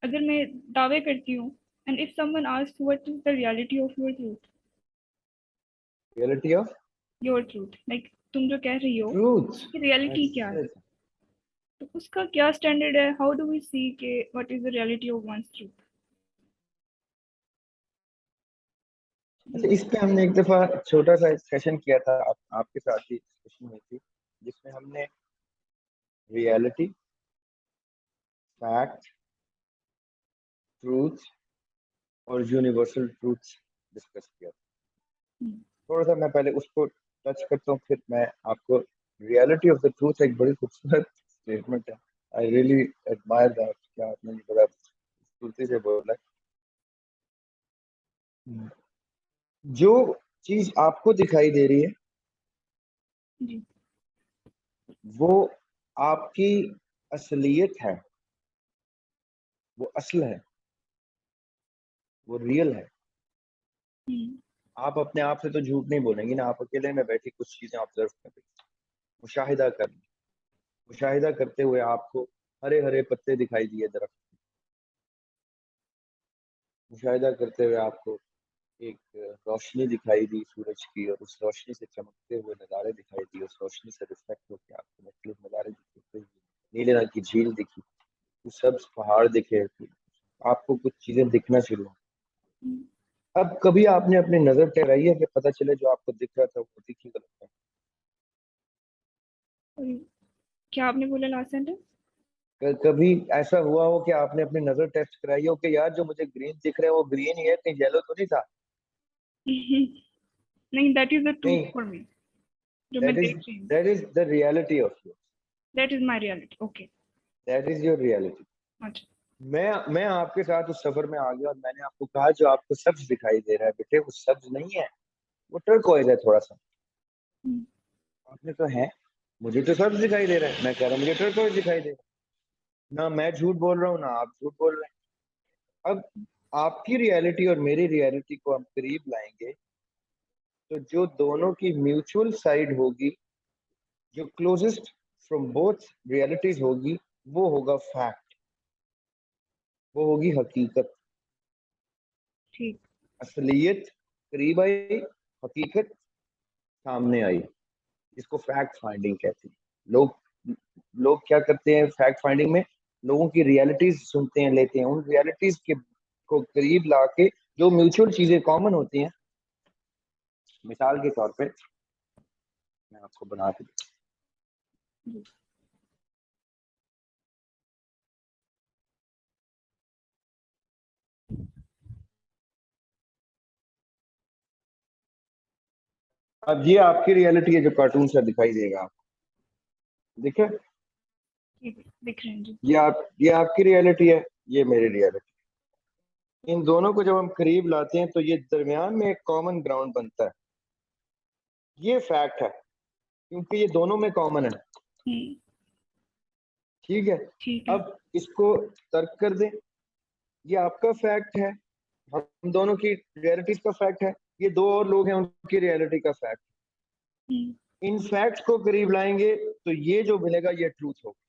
اگر میں دعوے کرتی ہوں and if someone asks what is the reality of your truth, reality of your truth, like تم جو کہہ رہی ہو truth, ریئلٹی کیا ہے, تو اس کا کیا اسٹینڈرڈ ہے؟ ہاؤ ڈو وی سی کہ what is the reality of one's truth. اچھا, اس پہ ہم نے ایک دفعہ چھوٹا سا سیشن کیا تھا آپ کے ساتھ ہی سیشن ہوئی تھی, جس میں ہم نے ریئلٹی, فیکٹ, ٹروتھ اور یونیورسل ٹروتھ ڈسکس کیا تھا. تھوڑا سا میں پہلے اس کو ٹچ کرتا ہوں, پھر میں آپ کو ریئلٹی آف دا ٹروتھ ایک بڑی خوبصورت اسٹیٹمنٹ ہے. آئی ریئلی ایڈمائر دیٹ, کیا آپ نے بڑا خوبصورتی سے بولا. جو چیز آپ کو دکھائی دے رہی ہے وہ آپ کی اصلیت ہے, وہ اصل ہے, وہ ریئل ہے. آپ اپنے آپ سے تو جھوٹ نہیں بولیں گی نا. آپ اکیلے میں بیٹھی کچھ چیزیں آبزرو کر رہی, مشاہدہ کر رہی, مشاہدہ کرتے ہوئے آپ کو ہرے ہرے پتے دکھائی دیے درخت, مشاہدہ کرتے ہوئے آپ کو ایک روشنی دکھائی دی سورج کی, اور اس روشنی سے چمکتے ہوئے نظارے دکھائی دی, اس روشنی سے ریفلیکٹ ہو کے آپ کو مختلف نظارے دکھتے, نیلے رنگ کی جھیل دکھی, سبز پہاڑ دکھے, آپ کو کچھ چیزیں دکھنا شروع ہو. اب کبھی آپ نے اپنی نظر ٹہرائی ہے کہ پتہ چلے جو آپ کو دکھ رہا تھا وہ دکھی غلط ہے؟ کیا آپ نے بولا لاسٹ سینٹنس؟ کبھی ایسا ہوا ہو کہ آپ نے اپنی نظر ٹیسٹ کرائی ہو کہ یار جو مجھے گرین دکھ رہا ہے وہ گرین ہی ہے, کہیں یلو تو نہیں تھا؟ نہیں, that is the truth for me. جو میں دیکھ رہی ہوں, that is the reality of you. that is my reality. Okay, that is your reality. اچھا. میں آپ کے ساتھ اس سفر میں آ گیا اور میں نے آپ کو کہا جو آپ کو سبز دکھائی دے رہا ہے بیٹے وہ سبز نہیں ہے, وہ ٹرکوائز ہے تھوڑا سا. آپ نے کہا ہے مجھے تو سبز دکھائی دے رہا ہے. میں کہہ رہا ہوں مجھے ٹرکوائز دکھائی دے رہا ہے. نہ میں جھوٹ بول رہا ہوں نہ آپ جھوٹ بول رہے ہیں. اب آپ کی ریالٹی اور میری ریالٹی کو ہم قریب لائیں گے تو جو دونوں کی میوچل سائڈ ہوگی, جو کلوزسٹ فرام بوتھ ریالٹیز ہوگی, وہ ہوگا فیکٹ, وہ ہوگی حقیقت. اصلیت قریب آئی, حقیقت سامنے آئی, جس کو فیکٹ فائنڈنگ کہتے ہیں. لوگ لوگ کیا کرتے ہیں فیکٹ فائنڈنگ میں, لوگوں کی ریالٹیز سنتے ہیں, لیتے ہیں, ان ریالٹیز کے کو قریب لا کے جو میوچل چیزیں کامن ہوتی ہیں, مثال کے طور پہ میں آپ کو بنا کے اب یہ آپ کی ریالٹی ہے جو کارٹون سے دکھائی دے گا آپ کو, دیکھیں دکھ رہے ہیں جی. یہ آپ کی ریالٹی ہے, یہ میری ریالٹی. ان دونوں کو جب ہم قریب لاتے ہیں تو یہ درمیان میں ایک کامن گراؤنڈ بنتا ہے, یہ فیکٹ ہے کیونکہ یہ دونوں میں کامن ہے. ٹھیک ہے, اب اس کو ترک کر دیں, یہ آپ کا فیکٹ ہے, ہم دونوں کی ریالٹیز کا فیکٹ ہے, یہ دو اور لوگ ہیں ان کی ریالٹی کا فیکٹ. ان فیکٹس کو قریب لائیں گے تو یہ جو ملے گا یہ ٹروتھ ہوگا.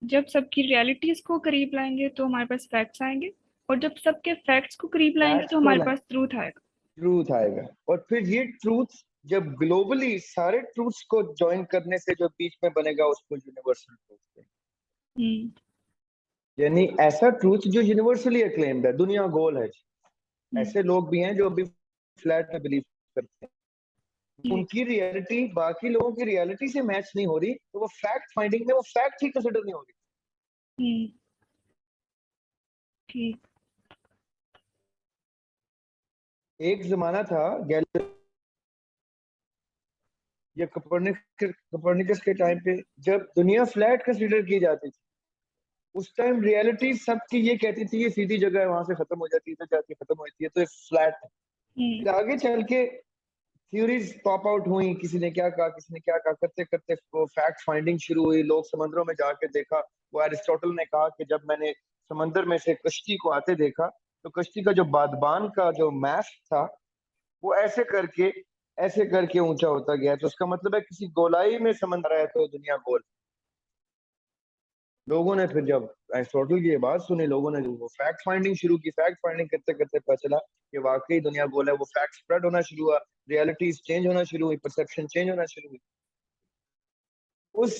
جب سب کی ریالٹیز کو قریب لائیں گے تو ہمارے پاس فیکٹس آئیں گے, اور جب سب کے فیکٹس کو قریب لائیں گے تو ہمارے پاس ٹروتھ آئے گا. ٹروتھ آئے گا, اور پھر یہ ٹروتھ جب گلوبلی سارے ٹروتھس کو جوائن کرنے سے جو بیچ میں بنے گا اس کو یونیورسل ٹروتھ کہیں گے. یعنی ایسا ٹروتھ جو یونیورسلی اکلیمڈ ہے, دنیا گول ہے. ایسے لوگ بھی ہیں جو ابھی فلیٹ میں بلیو کرتے ہیں, ان کی ریالٹی باقی لوگوں کی ریالٹی سے میچ نہیں ہو رہی تو وہ فیکٹ فائنڈنگ میں وہ فیکٹ ہی کنسیڈر نہیں ہو رہی. ایک زمانہ تھا یہ کپرنیکس کے ٹائم پہ جب دنیا فلیٹ کنسیڈر کی جاتی تھی, اس ٹائم ریالٹی سب کی یہ کہتی تھی یہ سیدھی جگہ ہے, وہاں سے ختم ہو جاتی ہے, تو جا کے ختم ہو جاتی ہے, تو فلیٹ ہے. پھر آگے چل کے تھیوریز پاپ آؤٹ ہوئی, کسی نے کیا کہا, کسی نے کیا کہا, کرتے کرتے فیکٹ فائنڈنگ شروع ہوئی. لوگ سمندروں میں جا کے دیکھا, وہ ایرسٹوٹل نے کہا کہ جب میں نے سمندر میں سے کشتی کو آتے دیکھا تو کشتی کا جو بادبان کا جو میس تھا وہ ایسے کر کے اونچا ہوتا گیا, تو اس کا مطلب ہے کسی گولائی میں سمندر ہے تو دنیا گول. لوگوں نے پھر جب ایرسٹوٹل کی یہ بات سنی, لوگوں نے وہ فیکٹ فائنڈنگ شروع کی. فیکٹ فائنڈنگ کرتے کرتے پتہ چلا کہ واقعی دنیا گول ہے. وہ فیکٹ سپریڈ ہونا شروع ہوا, ریالٹیز چینج ہونا شروع ہوئی, پرسپشن چینج ہونا شروع ہوئی. اس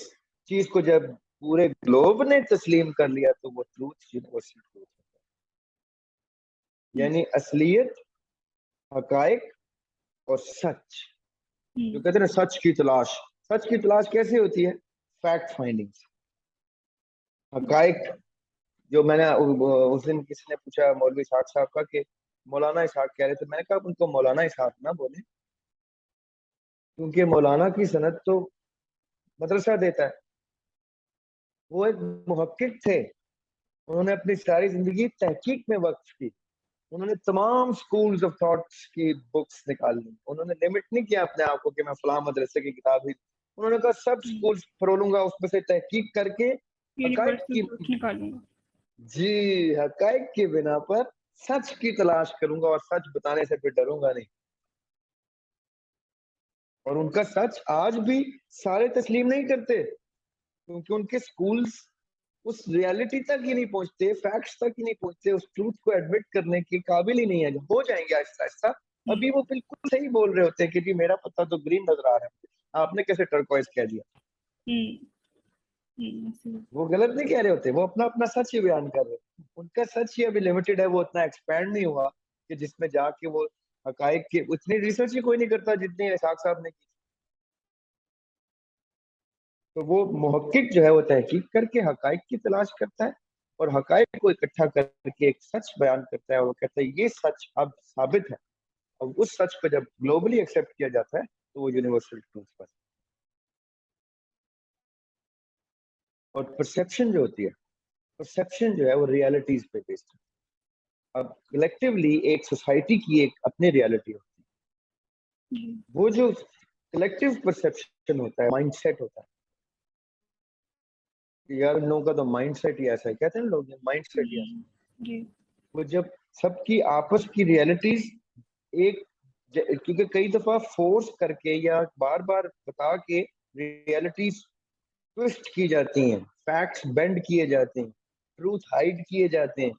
چیز کو جب پورے گلوب نے تسلیم کر لیا تو وہ ٹروتھ یونیورسل ٹروتھ ہے. یعنی اصلیت, حقائق اور سچ, جو کہتے ہیں سچ کی تلاش کیسے ہوتی ہے؟ فیکٹ فائنڈنگ سے. حقائق جو میں نے اس دن کسی نے پوچھا مولوی اسحاق صاحب کا کہ مولانا اسحاق کہہ رہے تھے, میں نے کہا ان کو مولانا اسحاق نہ بولیں کیونکہ مولانا کی سند تو مدرسہ دیتا ہے. وہ ایک محقق تھے, انہوں نے اپنی ساری زندگی تحقیق میں وقف کی. انہوں نے تمام سکولز آف تھاٹس کی بکس نکال لی. انہوں نے لمٹ نہیں کیا اپنے آپ کو کہ میں فلاں مدرسے کی کتاب ہی, انہوں نے کہا سب سکولز پرولوں گا, اس میں سے تحقیق کر کے حقائق کی حقائق کی بنا پر سچ کی تلاش کروں گا, اور سچ بتانے سے پھر ڈروں گا نہیں. اور ان کا سچ آج بھی سارے تسلیم نہیں کرتے کیونکہ ان کے سکولز اس ریالٹی تک ہی نہیں پہنچتے, فیکٹس تک ہی نہیں پہنچتے, اس ٹروتھ کو ایڈمٹ کرنے کے قابل ہی نہیں ہے. ہو جائیں گے آہستہ آہستہ, ابھی وہ بالکل صحیح بول رہے ہوتے ہیں کہ جی میرا پتہ تو گرین نظر آ رہا ہے, آپ نے کیسے ٹرکوائز کہہ دیا. وہ غلط نہیں کہہ رہے ہوتے, وہ اپنا سچ ہی بیان کر رہے ہیں. ان کا سچ ہی ابھی لمیٹڈ ہے, وہ اتنا ایکسپینڈ نہیں ہوا کہ جس میں جا کے وہ حقائق کی اتنی ریسرچ ہی کوئی نہیں کرتا جتنی اسحاق صاحب نے کی. تو وہ محقق جو ہے وہ تحقیق کر کے حقائق کی تلاش کرتا ہے اور حقائق کو اکٹھا کر کے ایک سچ بیان کرتا ہے, اور وہ کہتا ہے یہ سچ اب ثابت ہے, اور اس سچ کو جب گلوبلی ایکسیپٹ کیا جاتا ہے تو وہ یونیورسل ٹروتھ پر. اور پرسیپشن جو ہوتی ہے, پرسیپشن جو ہے وہ ریالٹیز پہ بیسڈ ہے. اب کلیکٹیولی ایک سوسائٹی کی ایک اپنی ریالٹی ہوتی ہے, وہ جو کلیکٹیو پرسیپشن ہوتا ہے, مائنڈ سیٹ ہوتا ہے. یار ان لوگوں کا تو مائنڈ سیٹ ہی ایسا ہے, کہتے ہیں لوگ مائنڈ سیٹ ہی ایسا. وہ جب سب کی آپس کی ریالٹیز ایک, کیونکہ کئی دفعہ فورس کر کے یا بار بار بتا کے ریالٹیز ٹویسٹ کی جاتی ہیں, فیکٹس بینڈ کیے جاتے ہیں, ٹروتھ ہائیڈ کیے جاتے ہیں,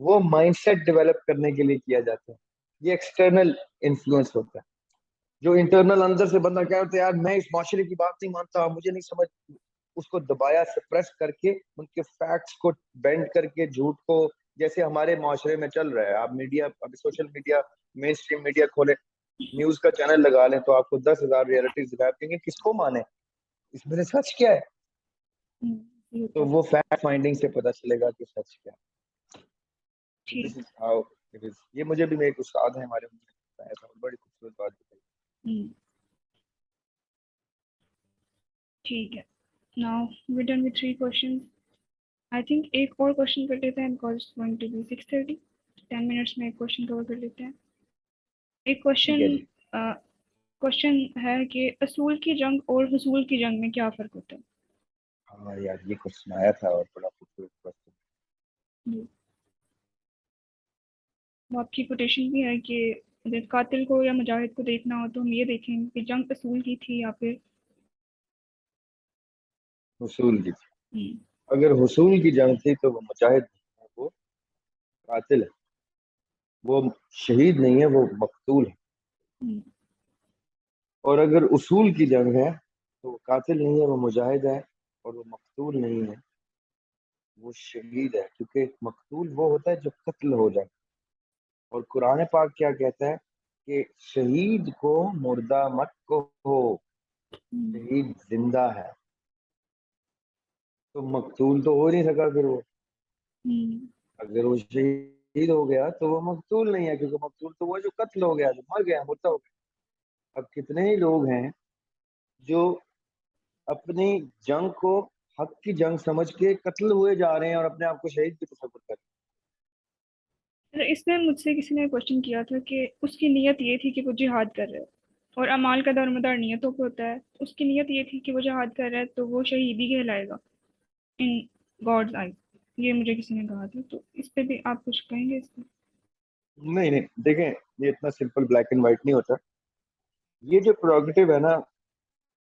وہ مائنڈ سیٹ ڈیولپ کرنے کے لیے کیا جاتا ہے. یہ ایکسٹرنل انفلوئنس ہوتا ہے. جو انٹرنل اندر سے بندہ کہہ ہوتا ہے یار میں اس معاشرے کی بات نہیں مانتا, مجھے نہیں سمجھ, اس کو دبایا, سپریس کر کے, ان کے فیکٹس کو بینڈ کر کے, جھوٹ کو, جیسے ہمارے معاشرے میں چل رہا ہے. آپ میڈیا, ابھی سوشل میڈیا, مین اسٹریم میڈیا کھولے, نیوز کا چینل لگا لیں تو آپ کو 10,000 ریئلٹیز دکھائیں گے, کس کو مانے, اس میں سے سچ کیا ہے؟ تو وہ فیکٹ فائنڈنگ سے پتہ چلے گا کہ سچ کیا ہے. دس از ہاؤ اٹ از. یہ مجھے بھی ایک استاد ہیں ہمارے, ایسا بڑی خوبصورت بات بتائی. ٹھیک ہے. Now we're done with 3 questions. I think ایک اور کوشچن کر لیتے ہیں because it's going to be 6:30. 10 minutes میں ایک کوشچن کور کر لیتے ہیں. ایک کوشچن ہے کہ اصول کی جنگ اور حصول کی جنگ میں کیا فرق ہوتا ہے؟ ہاں یار یہ کوشچن آیا تھا اور بڑا خوبصورت کوشچن. آپ کی کوٹیشن بھی ہے کہ اگر قاتل کو یا مجاہد کو دیکھنا ہو تو ہم یہ دیکھیں کہ جنگ اصول کی تھی یا پھر حصول کی تھی. اگر حصول کی جنگ تھی تو وہ مجاہد نہیں ہے, وہ قاتل ہے. وہ شہید نہیں ہے, وہ مقتول ہے. اور اگر اصول کی جنگ ہے تو وہ قاتل نہیں ہے, وہ مجاہد ہے. اور وہ مقتول نہیں ہے, وہ شہید ہے. کیونکہ مقتول وہ ہوتا ہے جو قتل ہو جائے. اور قرآن پاک کیا کہتا ہے کہ شہید کو مردہ مت کہو, شہید زندہ ہے. تو مقتول تو ہو نہیں سکا پھر وہ. اگر وہ شہید ہو گیا تو وہ مقتول نہیں ہے, کیونکہ مقتول تو وہ جو قتل ہو گیا, جو مر گیا, مردہ ہو گیا. اب کتنے ہی لوگ ہیں جو اپنی جنگ کو حق کی جنگ سمجھ کے قتل ہوئے جا رہے ہیں اور اپنے آپ کو شہید بھی تصور کر رہے ہیں. اس میں مجھ سے کسی نے کوشچن کیا تھا کہ اس کی نیت یہ تھی کہ وہ جہاد کر رہے, اور اعمال کا دار مدار نیتوں پہ ہوتا ہے. اس کی نیت یہ تھی کہ وہ جہاد کر رہا ہے تو وہ شہیدی کہلائے گا ان گاڈز آئی. یہ مجھے کسی نے کہا تھا, تو اس پہ بھی آپ کچھ کہیں گے اس پہ؟ نہیں دیکھیں, یہ اتنا سمپل بلیک اینڈ وائٹ نہیں ہوتا. یہ جو پروگیٹو ہے نا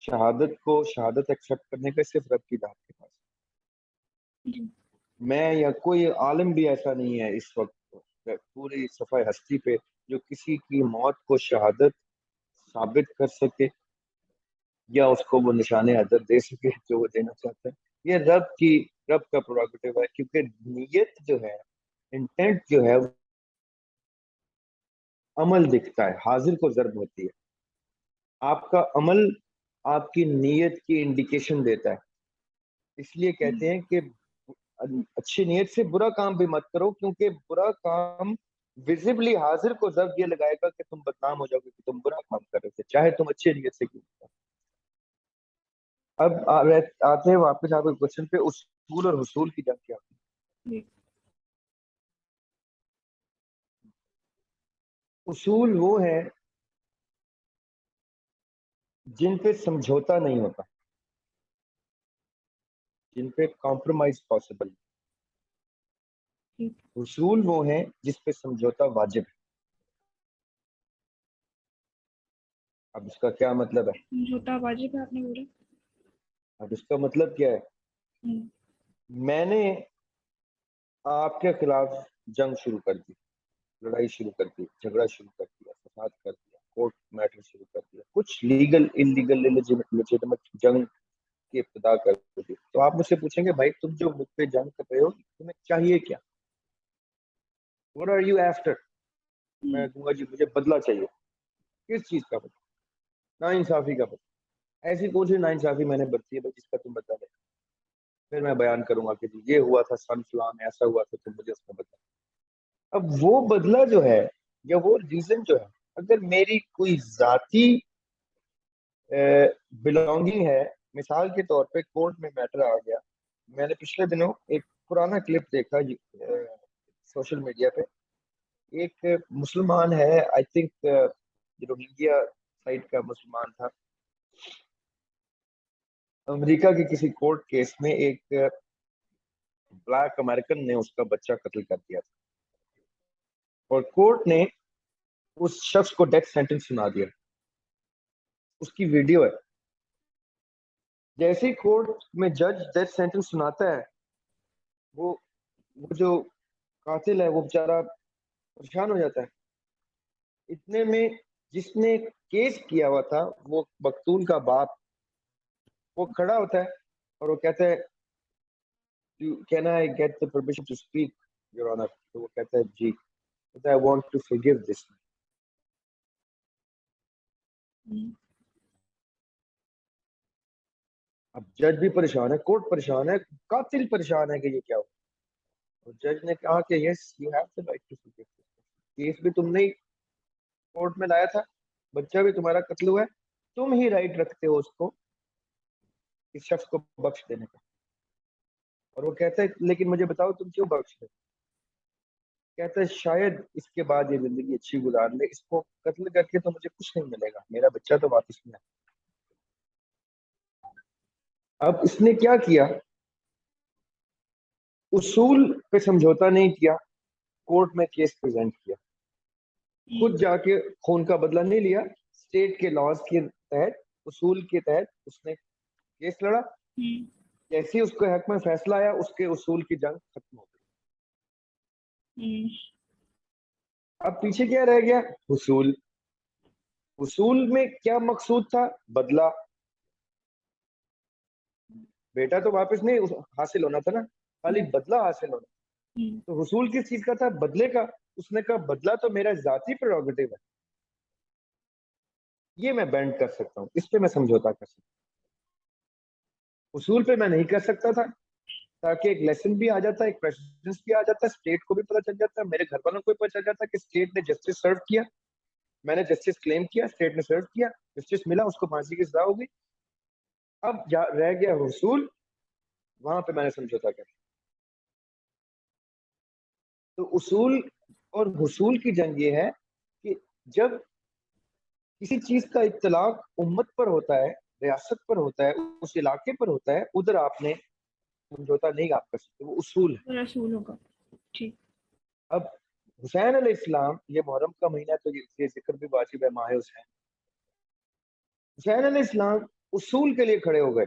شہادت کو, شہادت ایکسیپٹ کرنے کا, صرف رب کی ذات کے پاس. میں یا کوئی عالم بھی ایسا نہیں ہے اس وقت پوری صفحہ ہستی پہ جو کسی کی موت کو شہادت ثابت کر سکے یا اس کو وہ نشان عدد دے سکے جو وہ دینا چاہتا ہے. یہ رب کا پروگیٹو ہے, کیونکہ نیت جو ہے, انٹینٹ جو ہے, عمل دکھتا ہے, حاضر کو ضرب ہوتی ہے. آپ کا عمل آپ کی نیت کی انڈیکیشن دیتا ہے. اس لیے کہتے ہیں کہ اچھی نیت سے برا کام بھی مت کرو, کیونکہ برا کام ویزیبلی حاضر کو ضرب یہ لگائے گا کہ تم بدنام ہو جاؤ گے کہ تم برا کام کر رہے تھے, چاہے تم اچھی نیت سے کیوں. اب آتے ہیں واپس آپ کے کوشچن پہ, اصول اور حصول کی جنگ کیا ہوتی ہے. اصول وہ ہے جن پہ سمجھوتا نہیں ہوتا, جن پہ کمپرومائز پاسبل. حصول وہ ہیں جس پہ سمجھوتا واجب ہے. اب اس کا کیا مطلب ہے؟ سمجھوتا واجب ہے, آپ نے بولا. اب اس کا مطلب کیا ہے؟ میں نے آپ کے خلاف جنگ شروع کر دی, لڑائی شروع کر دی, جھگڑا شروع کر دیا, فساد کر دیا, کورٹ میٹر شروع کر دیا, کچھ لیگل انلیگل لیجیٹمٹ جنگ کی ابتدا کر دی. تو آپ مجھ سے پوچھیں گے بھائی تم جو مجھ پہ جنگ کر رہے ہو تمہیں چاہیے کیا؟ What are you after؟ میں کہوں گا جی مجھے بدلہ چاہیے. کس چیز کا بدلہ؟ نا انصافی کا بدلہ. ایسی کون سی نا انصافی میں نے برتی ہے جس کا تم بدلہ لے؟ پھر میں بیان کروں گا کہ جی یہ ہوا تھا سن فلاں میں, ایسا ہوا تھا, تم مجھے اس کا بدلہ. اب وہ بدلہ جو ہے یا وہ ریزن جو ہے, اگر میری کوئی ذاتی بلونگنگ ہے, مثال کے طور پہ کورٹ میں میٹر آ گیا. میں نے پچھلے دنوں ایک پرانا کلپ دیکھا سوشل میڈیا پہ. ایک مسلمان ہے, آئی تھنک روہنگیا سائٹ کا مسلمان تھا, امریکہ کے کسی کورٹ کیس میں ایک بلیک امریکن نے اس کا بچہ قتل کر دیا تھا, اور کورٹ نے اس شخص کو ڈیتھ سینٹنس سنا دیا. اس کی ویڈیو ہے. جیسے ہی کورٹ میں جج ڈیتھ سینٹنس سناتا ہے, وہ جو قاتل ہے وہ بیچارہ پریشان ہو جاتا ہے. اتنے میں جس نے کیس کیا ہوا تھا وہ مقتول کا باپ وہ کھڑا ہوتا ہے اور وہ کہتا ہے can I get the permission to speak your honor؟ تو وہ کہتا ہے جی، کہتا ہے I want to forgive this. اب جج بھی پریشان ہے، کورٹ پریشان ہے، قاتل پریشان ہے کہ یہ کیا ہو. اور جج نے کہا کہ yes you have the right to forgive this. Case بھی تم نے کورٹ میں لایا تھا، بچہ بھی تمہارا قتل ہوا ہے، تم ہی رائٹ رکھتے ہو اس کو اس شخص کو بخش دینے کا. اور وہ کہتا ہے لیکن مجھے بتاؤ تم کیوں بخش دے؟ کہتا ہے شاید اس کے بعد یہ زندگی اچھی گزار لے، اس کو قتل کر کے تو مجھے کچھ نہیں ملے گا، میرا بچہ تو واپس نہیں آئے. اب اس نے کیا کیا؟ اصول پہ سمجھوتا نہیں کیا، کورٹ میں کیس پریزنٹ کیا، خود جا کے خون کا بدلہ نہیں لیا، اسٹیٹ کے لاز کے تحت اصول کے تحت اس نے کیس لڑا. جیسے ہی اس کو حق میں فیصلہ آیا اس کے اصول کی جنگ ختم ہو گئی. اب پیچھے کیا رہ گیا؟ اصول. اصول میں کیا مقصود تھا؟ بدلہ. بیٹا تو واپس نہیں حاصل ہونا تھا نا، خالی بدلہ حاصل ہونا. تو حصول کس چیز کا تھا؟ بدلے کا. اس نے کہا بدلہ تو میرا ذاتی پریروگیٹو ہے، یہ میں بینڈ کر سکتا ہوں، اس پہ میں سمجھوتا کر سکتا ہوں، اصول پہ میں نہیں کر سکتا تھا. تاکہ ایک لیسن بھی آ جاتا، ایک پریسیڈنس بھی آ جاتا، اسٹیٹ کو بھی پتہ چل جاتا، میرے گھر والوں کو بھی پتہ چل جاتا کہ اسٹیٹ نے جسٹس سرو کیا، میں نے جسٹس کلیم کیا، اسٹیٹ نے سرو کیا، جسٹس ملا، اس کو پھانسی کی سزا ہو گئی. اب رہ گیا حصول، وہاں پہ میں نے سمجھوتا کر. تو اصول اور حصول کی جنگ یہ ہے کہ جب کسی چیز کا اطلاق امت پر ہوتا ہے، ریاست پر ہوتا ہے، اس علاقے پر ہوتا ہے، ادھر آپ نے سمجھوتا نہیں آپ کر سکتے، وہ اصول ہے، رسول ہوگا. ٹھیک. اب حسین علیہ السلام، یہ محرم کا مہینہ تو یہ ذکر بھی واجب ہے، ماہ حسین. حسین علیہ السلام اصول کے لیے کھڑے ہو گئے،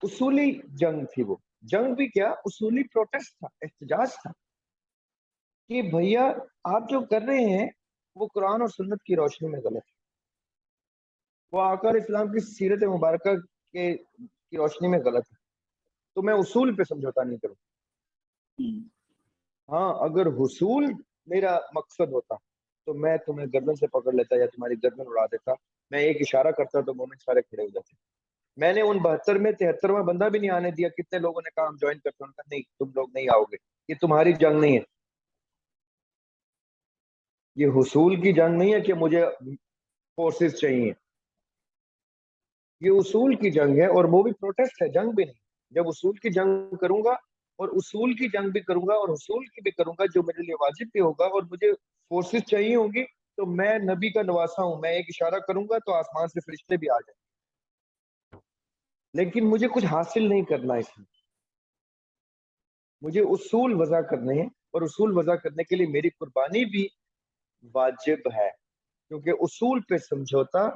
اصولی جنگ تھی. وہ جنگ بھی کیا، اصولی پروٹیسٹ تھا، احتجاج تھا کہ بھیا آپ جو کر رہے ہیں وہ قرآن اور سنت کی روشنی میں غلط ہے، وہ آقا علیہ السلام کی سیرت مبارکہ کی روشنی میں غلط ہے، تو میں اصول پہ سمجھوتا نہیں کروں. ہاں اگر حصول میرا مقصد ہوتا تو میں تمہیں گردن سے پکڑ لیتا یا تمہاری گردن اڑا دیتا، میں ایک اشارہ کرتا تو مومن سارے کھڑے ہو جاتے. میں نے ان 72 میں 73واں بندہ بھی نہیں آنے دیا. کتنے لوگوں نے کہا ہم جوائن کرتے ہیں، نہیں تم لوگ نہیں آؤ گے، یہ تمہاری جنگ نہیں ہے، یہ حصول کی جنگ نہیں ہے کہ مجھے فورسز چاہیے، یہ اصول کی جنگ ہے، اور وہ بھی پروٹیسٹ ہے، جنگ بھی نہیں. جب اصول کی جنگ کروں گا اور اصول کی جنگ بھی کروں گا اور حصول کی بھی کروں گا، جو میرے لیے واجب بھی ہوگا اور مجھے فورسز چاہیے ہوں گی، تو میں نبی کا نواسا ہوں، میں ایک اشارہ کروں گا تو آسمان سے فرشتے بھی آ جائیں. لیکن مجھے کچھ حاصل نہیں کرنا، اس میں مجھے اصول وضع کرنے ہیں، اور اصول وضع کرنے کے لیے میری قربانی بھی واجب ہے، کیونکہ اصول پہ سمجھوتا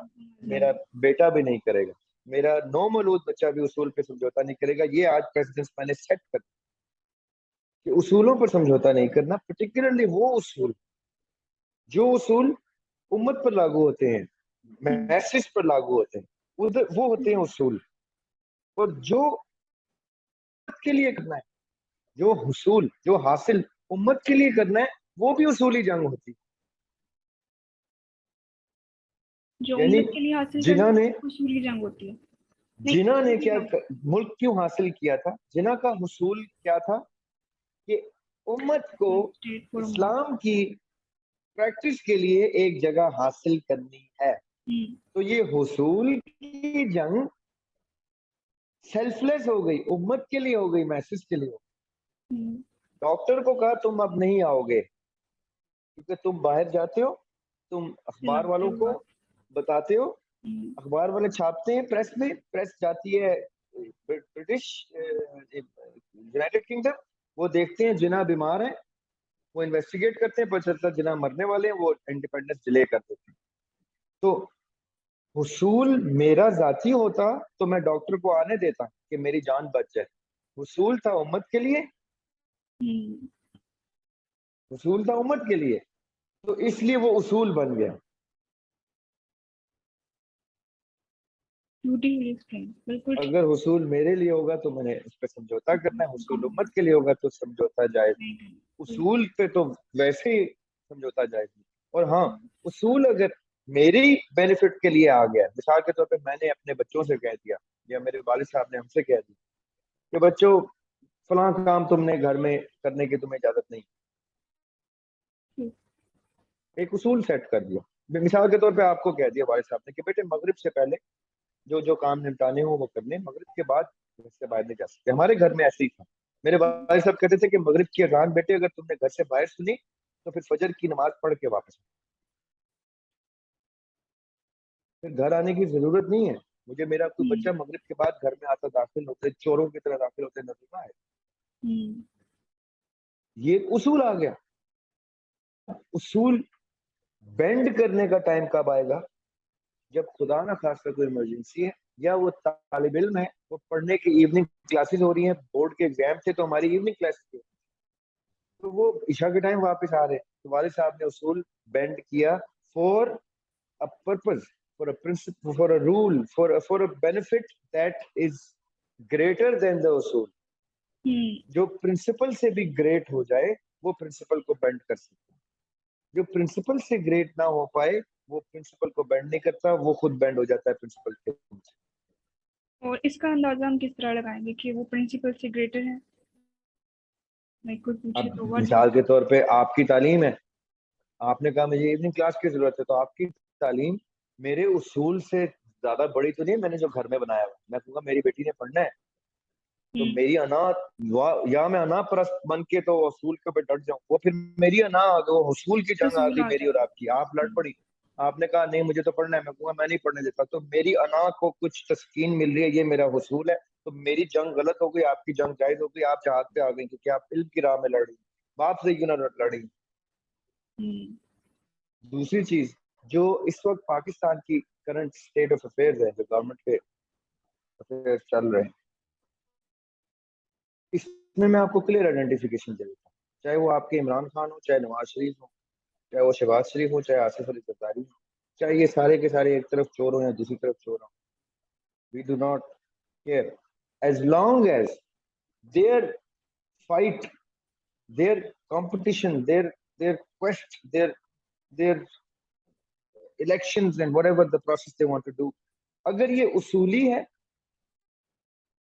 میرا بیٹا بھی نہیں کرے گا، میرا نو مولود بچہ بھی اصول پہ سمجھوتا نہیں کرے گا. یہ آج پریزیڈنس میں نے سیٹ کر کہ اصولوں پر سمجھوتا نہیں کرنا، پرٹیکولرلی وہ اصول جو اصول امت پر لاگو ہوتے ہیں، میسج پر لاگو ہوتے ہیں، وہ ہوتے ہیں اصول. اور جو امت کے لیے کرنا ہے، جو حصول جو حاصل امت کے لیے کرنا ہے، وہ بھی اصولی جنگ ہوتی. جو یعنی امت کے لیے حاصل جنہوں کرنا نے اصولی جنگ ہوتی ہے. جنہوں نے کیا ملک کیوں حاصل کیا تھا، جنہ کا حصول کیا تھا کہ امت کو اسلام کی پریکٹس کے لیے ایک جگہ حاصل کرنی ہے. تو یہ حصول کی جنگ سیلف لیس ہو گئی، امت کے لیے ہو گئی، میسج کے لیے ہو گئی. ڈاکٹر کو کہا تم اب نہیں آؤ گے کیونکہ تم باہر جاتے ہو، تم اخبار والوں کو بتاتے ہو، اخبار والے چھاپتے ہیں، پریس میں پریس جاتی ہے برٹش یونائٹڈ کنگڈم، وہ دیکھتے ہیں جناح بیمار ہیں، وہ انویسٹیگیٹ کرتے ہیں، پتہ چلتا جناح مرنے والے ہیں، وہ انڈیپینڈنس ڈیلے کر دیتے ہیں. تو حصول میرا ذاتی ہوتا تو میں ڈاکٹر کو آنے دیتا کہ میری جان بچ جائے. حصول تھا امت کے لیے، حصول تھا امت کے لیے، تو اس لیے وہ اصول بن گیا. Beautifully explained. بالکل ٹھیک. اگر حصول میرے لیے ہوگا تو میں نے اس پہ سمجھوتا کرنا ہے, حصول امت کے لیے ہوگا تو سمجھوتا جائز. اصول پہ تو ویسے ہی سمجھوتا جائز. اور ہاں, اصول اگر میری بینیفٹ کے لیے آ گیا, مثال کے طور پہ میں نے اپنے بچوں سے کہہ دیا یا میرے والد صاحب نے ہم سے کہہ دیا کہ بچوں فلاں کام تم نے گھر میں کرنے کی تمہیں اجازت نہیں, ایک اصول سیٹ کر دیا. مثال کے طور پہ آپ کو کہہ دیا والد صاحب نے کہ بیٹے مغرب سے پہلے جو کام نمٹانے ہوں وہ کرنے, مغرب کے بعد گھر سے باہر نہیں جا سکتے. ہمارے گھر میں ایسے ہی تھا. میرے والد صاحب کہتے تھے کہ مغرب کی اذان بیٹے اگر تم نے گھر سے باہر سنی تو پھر فجر کی نماز پڑھ کے واپس, پھر گھر آنے کی ضرورت نہیں ہے. مجھے میرا کوئی بچہ مغرب کے بعد گھر میں آتا داخل ہوتے چوروں کی طرح داخل ہوتے نظر نہ آئے. یہ ایک اصول آ گیا. اصول بینڈ کرنے کا ٹائم کب آئے گا؟ جب خدا نہ خاصہ کوئی ایمرجنسی ہے, یا وہ طالب علم ہے وہ پڑھنے کی ایوننگ کلاسز ہو رہی ہیں, بورڈ کے ایگزام تھے تو ہماری ایوننگ کلاسز تھی, تو وہ عشاء کے ٹائم واپس آ رہے, تو والد صاحب نے اصول بینڈ کیا four a purpose, for a principle, for a rule, for a benefit that is greater than the usul. جو پرنسپل سے بھی گریٹ ہو جائے وہ پرنسپل کو بینڈ کر سکتا ہے, جو پرنسپل سے گریٹ نہ ہو پائے وہ پرنسپل کو بینڈ نہیں کرتا, وہ خود بینڈ ہو جاتا ہے پرنسپل کے. اور اس کا اندازہ ہم کس طرح لگائیں گے کہ وہ پرنسپل سے گریٹر ہے؟ اب مثال کے طور پہ آپ کی تعلیم ہے, آپ نے کہا مجھے ایوننگ کلاس کی ضرورت ہے, تو آپ کی تعلیم میرے اصول سے زیادہ بڑی تو نہیں, میں نے جو گھر میں بنایا ہوا, میں کہوں گا میری بیٹی نے پڑھنا ہے تو میری انا, یا میں انا پرست بن کے تو اصول کے اوپر ڈٹ جاؤں, وہ پھر میری انا وہ حصول کی جنگ آ گئی میری اور آپ کی, آپ لڑ پڑی, آپ نے کہا نہیں مجھے تو پڑھنا ہے, میں کہوں گا میں نہیں پڑھنے دیتا, تو میری انا کو کچھ تسکین مل رہی ہے, یہ میرا حصول ہے, تو میری جنگ غلط ہو گئی, آپ کی جنگ جائز ہو گئی, آپ جہاد پہ آ گئی کیونکہ آپ علم کی راہ میں لڑ رہی, باپ سے کیوں نہ لڑی. دوسری چیز جو اس وقت پاکستان کی کرنٹ اسٹیٹ آف افیئرز ہے, جو گورنمنٹ کے افیئرز چل رہے ہیں, اس میں آپ کو کلیئر آئیڈینٹیفیکیشن دے دیتا ہوں, چاہے وہ آپ کے عمران خان ہو, چاہے نواز شریف ہو, چاہے وہ شہباز شریف ہو, چاہے آصف علی زرداری ہو, چاہے یہ سارے کے سارے ایک طرف چور ہوں یا دوسری طرف چور ہوں, we do not care as long as their fight, their competition, their quest, their elections and whatever the process they want to do, اگر یہ اصولی ہے,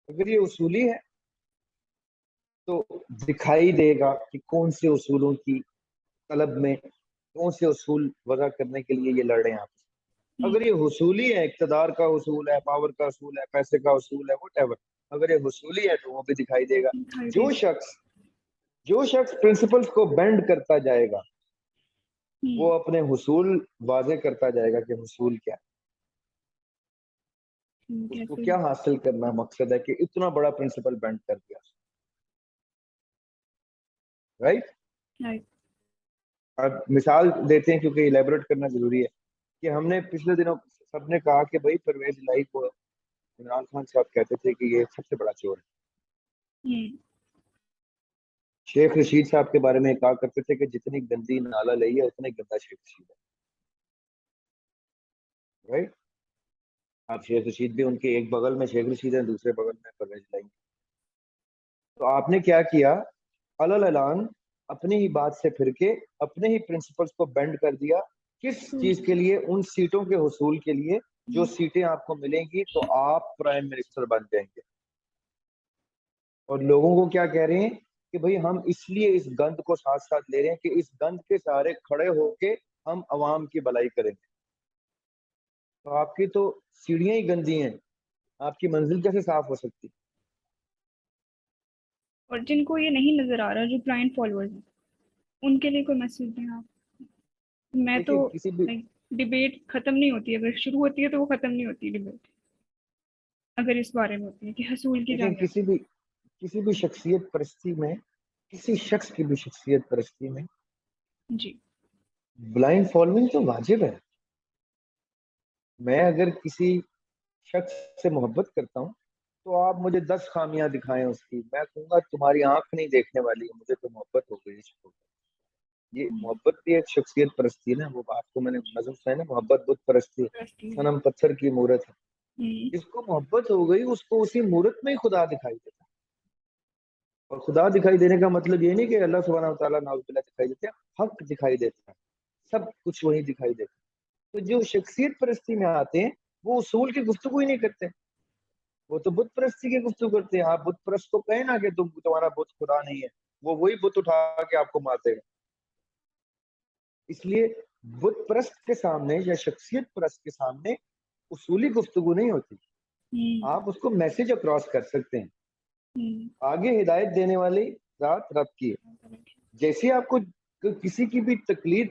اگر یہ اصولی ہے تو دکھائی دے گا کہ کون سے اصولوں کی طلب میں کون سے اصول وضع کرنے کے لیے یہ لڑ رہے ہیں آپ. اگر یہ حصولی ہے, اقتدار کا اصول ہے, پاور کا اصول ہے, پیسے کا اصول ہے, وٹ ایور, اگر یہ حصولی ہے تو وہ بھی دکھائی دے گا. جو شخص پرنسپلز کو بینڈ کرتا جائے گا وہ اپنے حصول واضح کرتا جائے گا کہ حصول کیا ہے, اس کو کیا حاصل کرنا مقصد ہے کہ اتنا بڑا پرنسپل بینڈ کر دیا, رائٹ. اب مثال دیتے ہیں کیونکہ الیبوریٹ کرنا ضروری ہے, کہ ہم نے پچھلے دنوں سب نے کہا کہ بھائی پرویز الہی کو عمران خان صاحب کہتے تھے کہ یہ سب سے بڑا چور ہے. شیخ رشید صاحب کے بارے میں کہا کرتے تھے کہ جتنی گندی نالا لئی ہے اتنا گندا شیخ رشید ہے, رائٹ. اب شیخ رشید بھی ان کے ایک بغل میں شیخ رشید ہے, دوسرے بغل میں پرویز الہی. تو آپ نے کیا کیا, اعلان اپنی ہی بات سے پھر کے اپنے ہی پرنسپلز کو بینڈ کر دیا. کس چیز کے لیے؟ ان سیٹوں کے حصول کے لیے, جو سیٹیں آپ کو ملیں گی تو آپ پرائم منسٹر بن جائیں گے. اور لوگوں کو کیا کہہ رہے ہیں کہ بھئی ہم اس لیے اس گند کو ساتھ ساتھ لے رہے ہیں کہ اس گند کے سارے کھڑے ہو کے ہم عوام کی بھلائی کریں گے. تو آپ کی تو سیڑھیاں ہی گندی ہیں, آپ کی منزل کیسے صاف ہو سکتی؟ اور جن کو یہ نہیں نظر آ رہا, جو بلائنڈ فالوورز ہیں, ان کے لیے کوئی میسج دیں آپ. میں تو ڈیبیٹ ختم نہیں ہوتی, اگر شروع ہوتی ہے تو وہ ختم نہیں ہوتی ڈیبیٹ, اگر اس بارے میں ہوتی ہے کہ حصول کی جانب. کسی بھی شخصیت پرستی میں, کسی شخص کی بھی شخصیت پرستی میں جی بلائنڈ فالوئنگ تو واجب ہے. میں اگر کسی شخص سے محبت کرتا ہوں تو آپ مجھے 10 خامیاں دکھائیں اس کی, میں کہوں گا تمہاری آنکھ نہیں دیکھنے والی, مجھے تو محبت ہو گئی. یہ محبت بھی ایک شخصیت پرستی ہے نا, وہ آپ کو میں نے نظم سے ہے نا, محبت بت پرستی, صنم پتھر کی مورت ہے. جس کو محبت ہو گئی اس کو اسی مورت میں ہی خدا دکھائی دیتا ہے. اور خدا دکھائی دینے کا مطلب یہ نہیں کہ اللہ سبحانہ وتعالیٰ نعوذ باللہ دکھائی دیتے ہیں، حق دکھائی دیتا ہے، سب کچھ وہی دکھائی دیتا ہے. تو جو شخصیت پرستی میں آتے ہیں وہ اصول کی گفتگو ہی نہیں کرتے، وہ تو بت پرستی کی گفتگو کرتے ہیں. آپ بت پرست کو کہیں نا کہ تمہارا بت خدا نہیں ہے، وہ وہی بت اٹھا کے آپ کو مار دے گا. اس لیے بت پرست کے سامنے یا شخصیت پرست کے سامنے اصولی گفتگو نہیں ہوتی. آپ اس کو میسج اکراس کر سکتے ہیں. آگے ہدایت دینے والی ذات رب کی ہے. جیسے آپ کو کسی کی بھی تقلید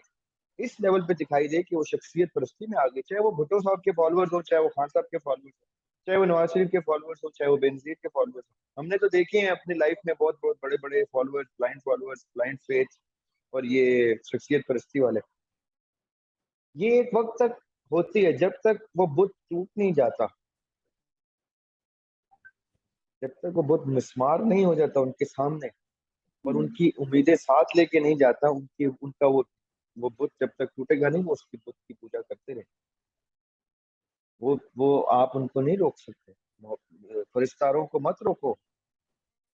اس لیول پہ دکھائی دے کہ وہ شخصیت پرستی میں آگے، چاہے وہ بھٹو صاحب کے فالوورز ہو، چاہے وہ خان صاحب کے فالوورز ہو، چاہے وہ نواز شریف کے فالوورز ہو، چاہے وہ بینظیر کے فالوورز ہو. ہم نے تو دیکھے ہیں اپنی لائف میں بہت بہت بڑے بڑے فالوورز، بلائنڈ فیتھ اور یہ شخصیت پرستی والے. یہ ایک وقت تک ہوتی ہے جب تک وہ بت ٹوٹ نہیں جاتا، جب تک وہ بت مسمار نہیں ہو جاتا ان کے سامنے اور ان کی امیدیں ساتھ لے کے نہیں جاتا. ان کا وہ بت جب تک ٹوٹے گا نہیں، وہ اس کی بت کی پوجا کرتے رہے. وہ آپ ان کو نہیں روک سکتے. پرستاروں کو مت روکو،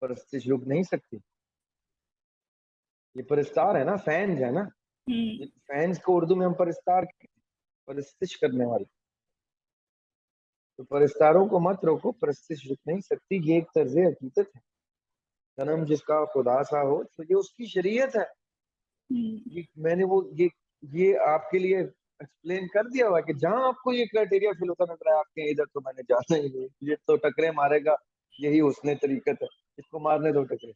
پرستش رک نہیں سکتی. یہ پرستار ہے نا، فینز ہے نا، فینز کو اردو میں ہم پرستار کہتے ہیں، پرستش کرنے والے. تو پرستاروں کو مت روکو، پرستش رک نہیں سکتی. یہ ایک طرز حقیقت ہے. جنم جس کا خدا سا ہو، تو یہ اس کی شریعت ہے. میں نے یہ آپ کے لیے ایکسپلین کر دیا ہوا کہ جہاں آپ کو یہ کرائٹیریا فل ہوتا نظر آیا آپ کے ادھر تو میں نے جانا ہی نہیں، یہ تو ٹکرے مارے گا، یہی حسن طریقت ہے، اس کو مارنے دو ٹکرے.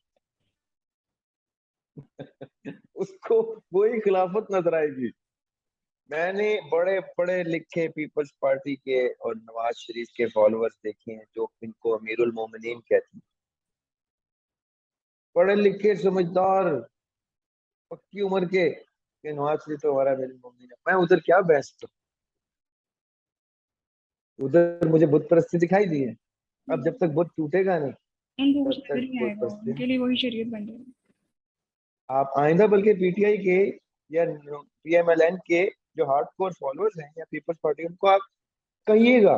اس کو وہی خلافت نظر آئے گی. میں نے بڑے پڑھے لکھے پیپلز پارٹی کے اور نواز شریف کے فالوورز دیکھے ہیں جو ان کو امیر المومنین کہتے ہیں. پڑھے لکھے سمجھدار پکی عمر کے کہ نواز شریف تو ہمارا امیر المومنین ہے. میں ادھر کیا بحث کروں، ادھر مجھے بت پرستی دکھائی دی ہے. اب جب تک بت ٹوٹے گا نہیں ان کو تب کچھ نظر تک نہیں آئے بت گا، پرستی ان کے لیے وہی شریعت بن جائے گی. آپ آئندہ بلکہ پی ٹی آئی کے یا پی ایم ایل این کے جو ہارڈ کور فالوورز ہیں یا پیپلز پارٹی، ان کو آپ کہیے گا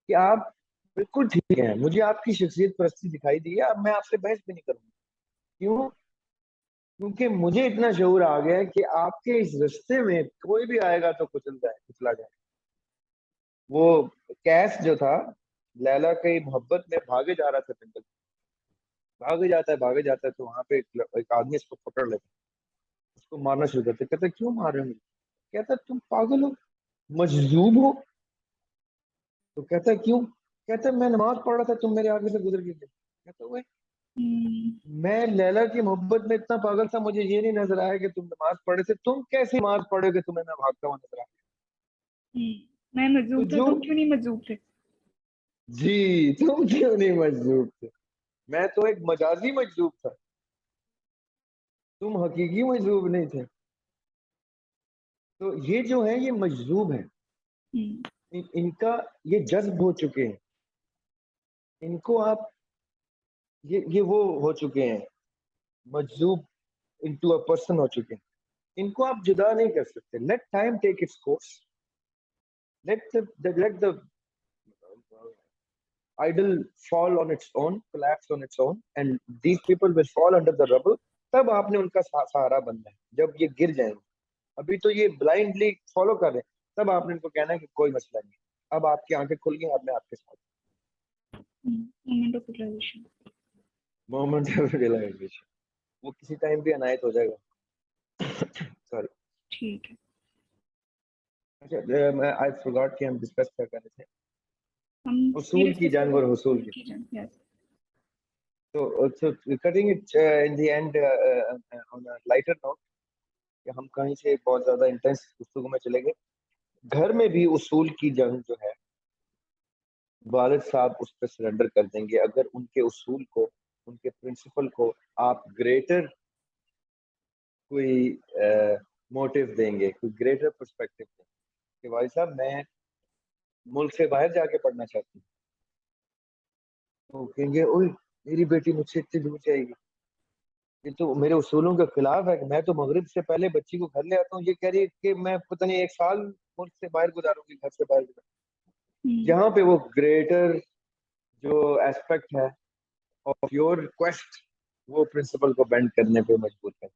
کہ آپ بالکل ٹھیک ہیں، مجھے آپ کی شخصیت پرستی دکھائی دی ہے، اب میں آپ سے بحث بھی نہیں کروں گا. کیوں؟ کیونکہ مجھے اتنا شعور آ گیا ہے کہ آپ کے اس رستے میں کوئی بھی آئے گا تو کچلا جائے. وہ کیس جو تھا لیلا کی محبت میں بھاگے جا رہا تھا جنگل، بھاگے جاتا ہے تو وہاں پہ ایک آدمی اس کو پکڑ لیتا، اس کو مارنا شروع کرتے. کہتا کیوں مار رہے ہو مجھے؟ کہتا تم پاگل ہو، مجذوب ہو. تو کہتا کیوں؟ کہتا میں نماز پڑھ رہا تھا، تم میرے آگے سے گزر گئے. کہتا ہوئے میں لیلا کی محبت میں اتنا پاگل تھا، مجھے یہ نہیں نظر آیا کہ تم نماز پڑھے تھے. تم کیسی نماز پڑھے کہ تمہیں میں بھاگتا ہوا نظر آیا؟ میں تو مجذوب تھا، جو تم کیوں نہیں مجذوب تھے؟ جی تم کیوں نہیں مجذوب تھے؟ میں تو ایک مجازی مجذوب تھا، تم حقیقی مجذوب نہیں تھے. تو یہ جو ہے یہ مجذوب ہیں، ان کا یہ جذب ہو چکے ہیں. ان کو آپ یہ وہ ہو چکے ہیں، مجذوب انٹو اے پرسن ہو چکے ہیں. ان کو آپ جدا نہیں کر سکتے. Let time take its course, let the idol fall on its own, collapse on its own, and these people will fall under the rubble. تب آپ نے ان کا سہارا بننا ہے جب یہ گر جائیں گے. ابھی تو یہ بلائنڈلی فالو کر رہے ہیں، تب آپ نے ان کو کہنا ہے کہ کوئی مسئلہ نہیں، اب آپ کی آنکھیں کھل گئی، اب میں آپ کے ساتھ. مومنٹ آف ریلائزیشن وہ کسی ٹائم بھی عنایت ہو جائے گا. سوری، ٹھیک ہے. اچھا میں آج فورگاٹ کہ ہم ڈسکس کیا کر رہے تھے، ہم اصول کی جنگ اور حصول کی. Yes. So cutting it in the end on a lighter note کہ ہم کہیں سے بہت زیادہ انٹینس گفتگو میں چلے گئے. گھر میں بھی اصول کی جنگ جو ہے والد صاحب اس پہ سرنڈر کر دیں گے اگر ان کے اصول کو، ان کے پرنسپل کو آپ گریٹر کوئی موٹیو دیں گے، کوئی گریٹر پرسپیکٹو دیں گے کہ بھائی صاحب میں ملک سے باہر جا کے پڑھنا چاہتی ہوں. تو کہیں گے اوئے میری بیٹی مجھ سے اتنی دور جائے گی، یہ تو میرے اصولوں کے خلاف ہے کہ میں تو مغرب سے پہلے بچی کو گھر لے آتا ہوں، یہ کہہ رہی ہے کہ میں پتہ نہیں 1 سال ملک سے باہر گزاروں گی، گھر سے باہر گزاروں جہاں پہ وہ گریٹر جو ایسپیکٹ ہے آف یور کویسٹ وہ پرنسپل کو بینڈ کرنے پہ مجبور ہے.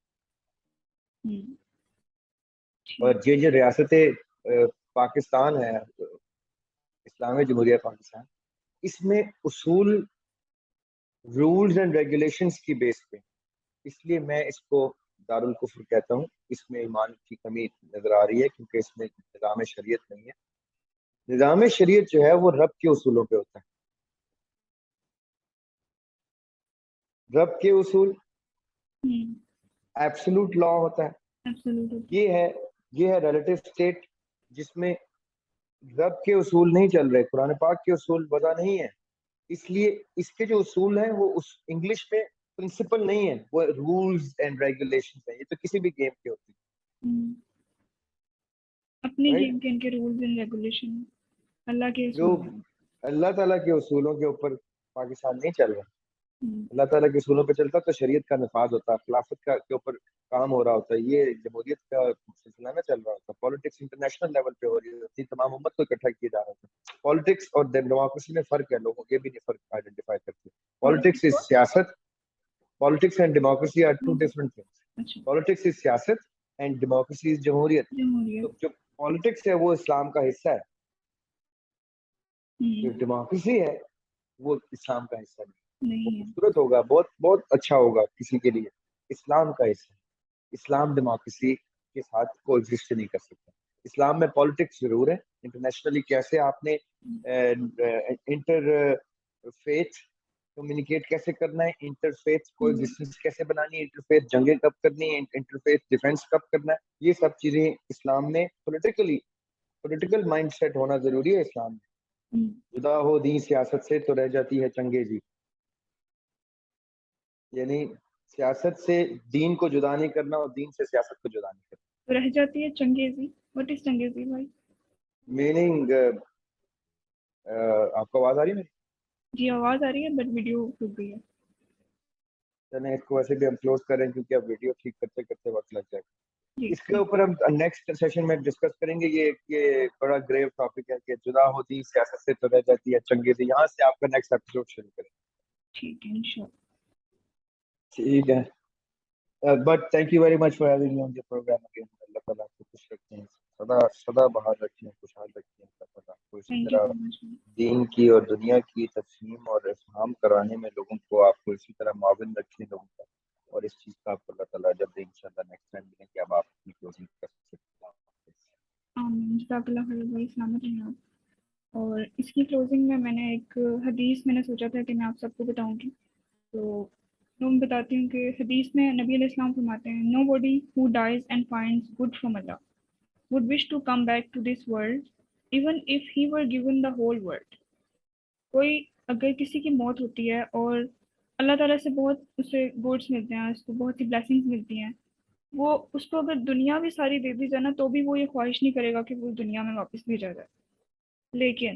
اور یہ جو ریاست پاکستان ہے اسلامی جمہوریہ پاکستان، اس میں اصول رولز اینڈ ریگولیشنز کی بیس پہ، اس لیے میں اس کو دارالکفر کہتا ہوں. اس میں ایمان کی کمی نظر آ رہی ہے کیونکہ اس میں نظام شریعت نہیں ہے. نظام شریعت جو ہے وہ رب کے اصولوں پہ ہوتا ہے. رب کے اصول ایبسولوٹ لا ہوتا ہے. یہ ہے ریلیٹو اسٹیٹ جس میں رب کے اصول نہیں چل رہے، قرآن پاک کے اصول وضع نہیں ہے. اس لیے اس کے جو اصول ہیں وہ اس انگلش میں پرنسپل نہیں ہے، وہ رولز اینڈ ریگولیشنز ہیں. یہ تو کسی بھی گیم کے ہوتے ہیں، اپنے گیم کے ان کے رولز اینڈ ریگولیشن اللہ کے جو اللہ تعالیٰ کے اصولوں کے اوپر پاکستان نہیں چل رہا. اللہ تعالیٰ کے اصولوں پہ چلتا تو شریعت کا نفاذ ہوتا، خلافت کا کے اوپر کام ہو رہا ہوتا. یہ جمہوریت کا سلسلہ میں چل رہا ہوتا. پالیٹکس انٹرنیشنل لیول پہ ہو رہی ہوتی، تمام امت کو اکٹھا کیا جا رہا ہوتا. پالیٹکس اور ڈیموکریسی میں فرق ہے، لوگوں یہ بھی نہیں فرق آئیڈینٹیفائی کرتے. پالیٹکس از سیاست. Politics and democracy are two different things. Politics is سیاست اینڈ ڈیموکریسی از جمہوریت. تو جو پالیٹکس ہے وہ اسلام کا حصہ ہے، جو ڈیموکریسی ہے وہ اسلام کا حصہ نہیں. خوبصورت ہوگا، بہت بہت اچھا ہوگا کسی کے لیے، اسلام کا حصہ. اسلام ڈیموکریسی کے ساتھ کو ایگزسٹ نہیں کر سکتا. اسلام میں پالیٹکس ضرور ہے. انٹرنیشنلی کیسے آپ نے انٹر فیتھ کمیونیکیٹ کیسے کرنا ہے، انٹر فیتھ کو ایگزسٹنس کیسے بنانی ہے، انٹر فیتھ جنگیں کب کرنی ہے، انٹر فیتھ ڈیفینس کب کرنا ہے، یہ سب چیزیں اسلام میں پولیٹیکل مائنڈ سیٹ ہونا ضروری ہے. اسلام میں جدا ہو دین سیاست سے تو رہ جاتی ہے چنگیزی. یعنی سیاست سے دین کو جدا نہیں کرنا اور دین سے سیاست کو جدا نہیں کرنا، رہ جاتی ہے چنگیزی. واٹ از چنگیزی بھائی؟ میننگ آپ کو آواز آ رہی ہے میری؟ جی آواز آ رہی ہے بٹ ویڈیو رک گئی ہے. چلیں اس کو ویسے بھی ہم کلوز کریں کیونکہ اب ویڈیو ٹھیک کرتے کرتے وقت لگ جائے گا. اس کے اوپر ہم نیکسٹ سیشن میں ڈسکس کریں گے. یہ بڑا گریو ٹاپک ہے کہ جدا ہوتی سیاست سے تو رہ جاتی ہے چنگیزی. یہاں سے آپ کا نیکسٹ ایپیسوڈ شروع کریں. ٹھیک ہے انشاءاللہ. ٹھیک ہے. But thank you very much for having me on the program again. اللہ تعالیٰ آپ کو خوش رکھتے ہیں، سدا بہار رکھتے ہیں، خوشحال رکھتے ہیں. اللہ تعالیٰ آپ کو اسی طرح دین کی اور دنیا کی تفہیم اور افہام کرانے میں لوگوں کو آپ کو اسی طرح معاون رکھیں لوگوں کا. اور اس چیز کا آپ کو اللہ تعالیٰ جب انشاءاللہ نیکسٹ ٹائم ملیں کہ اب آپ اپنی کلوزنگ کر سکتے ہیں. آمین. جزاک اللہ خیر بھائی، سلامت رہیں آپ. اور اس کی کلوزنگ میں نے ایک حدیث میں نے سوچا تھا کہ میں آپ سب کو بتاؤں گی، تو میں بتاتی ہوں کہ حدیث میں نبی علیہ السلام فرماتے ہیں nobody who dies and finds good from Allah would wish to come back to this world even if he were given the whole world. کوئی اگر کسی کی موت ہوتی ہے اور اللہ تعالیٰ سے بہت اسے گڈس ملتے ہیں، اس کو بہت سی بلیسنگز ملتی ہیں، وہ اس کو اگر دنیا بھی ساری دے دی جائے نا تو بھی وہ یہ خواہش نہیں کرے گا کہ وہ دنیا میں واپس بھیجا جائے. لیکن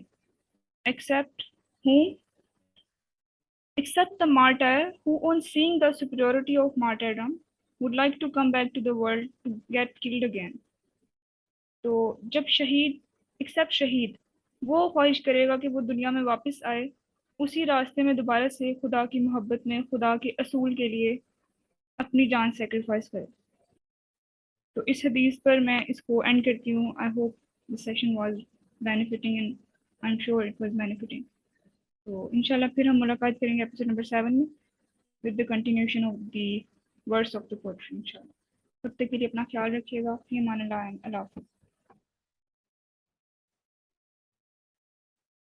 except the martyr who on seeing the superiority of martyrdom would like to come back to the world to get killed again. تو جب شہید وہ خواہش کرے گا کہ وہ دنیا میں واپس آئے، اسی راستے میں دوبارہ سے خدا کی محبت میں، خدا کے اصول کے لیے اپنی جان سیکریفائس کرے. تو اس حدیث پر میں اس کو اینڈ کرتی ہوں. I hope the session was benefiting and I'm sure it was benefiting. تو انشاءاللہ پھر ہم ملاقات کریں گے ایپیسوڈ نمبر 7 میں with the continuation of the verse of the poetry انشاءاللہ. تب تک کے لیے اپنا خیال رکھیے گا. فی امان اللہ. اللہ حافظ.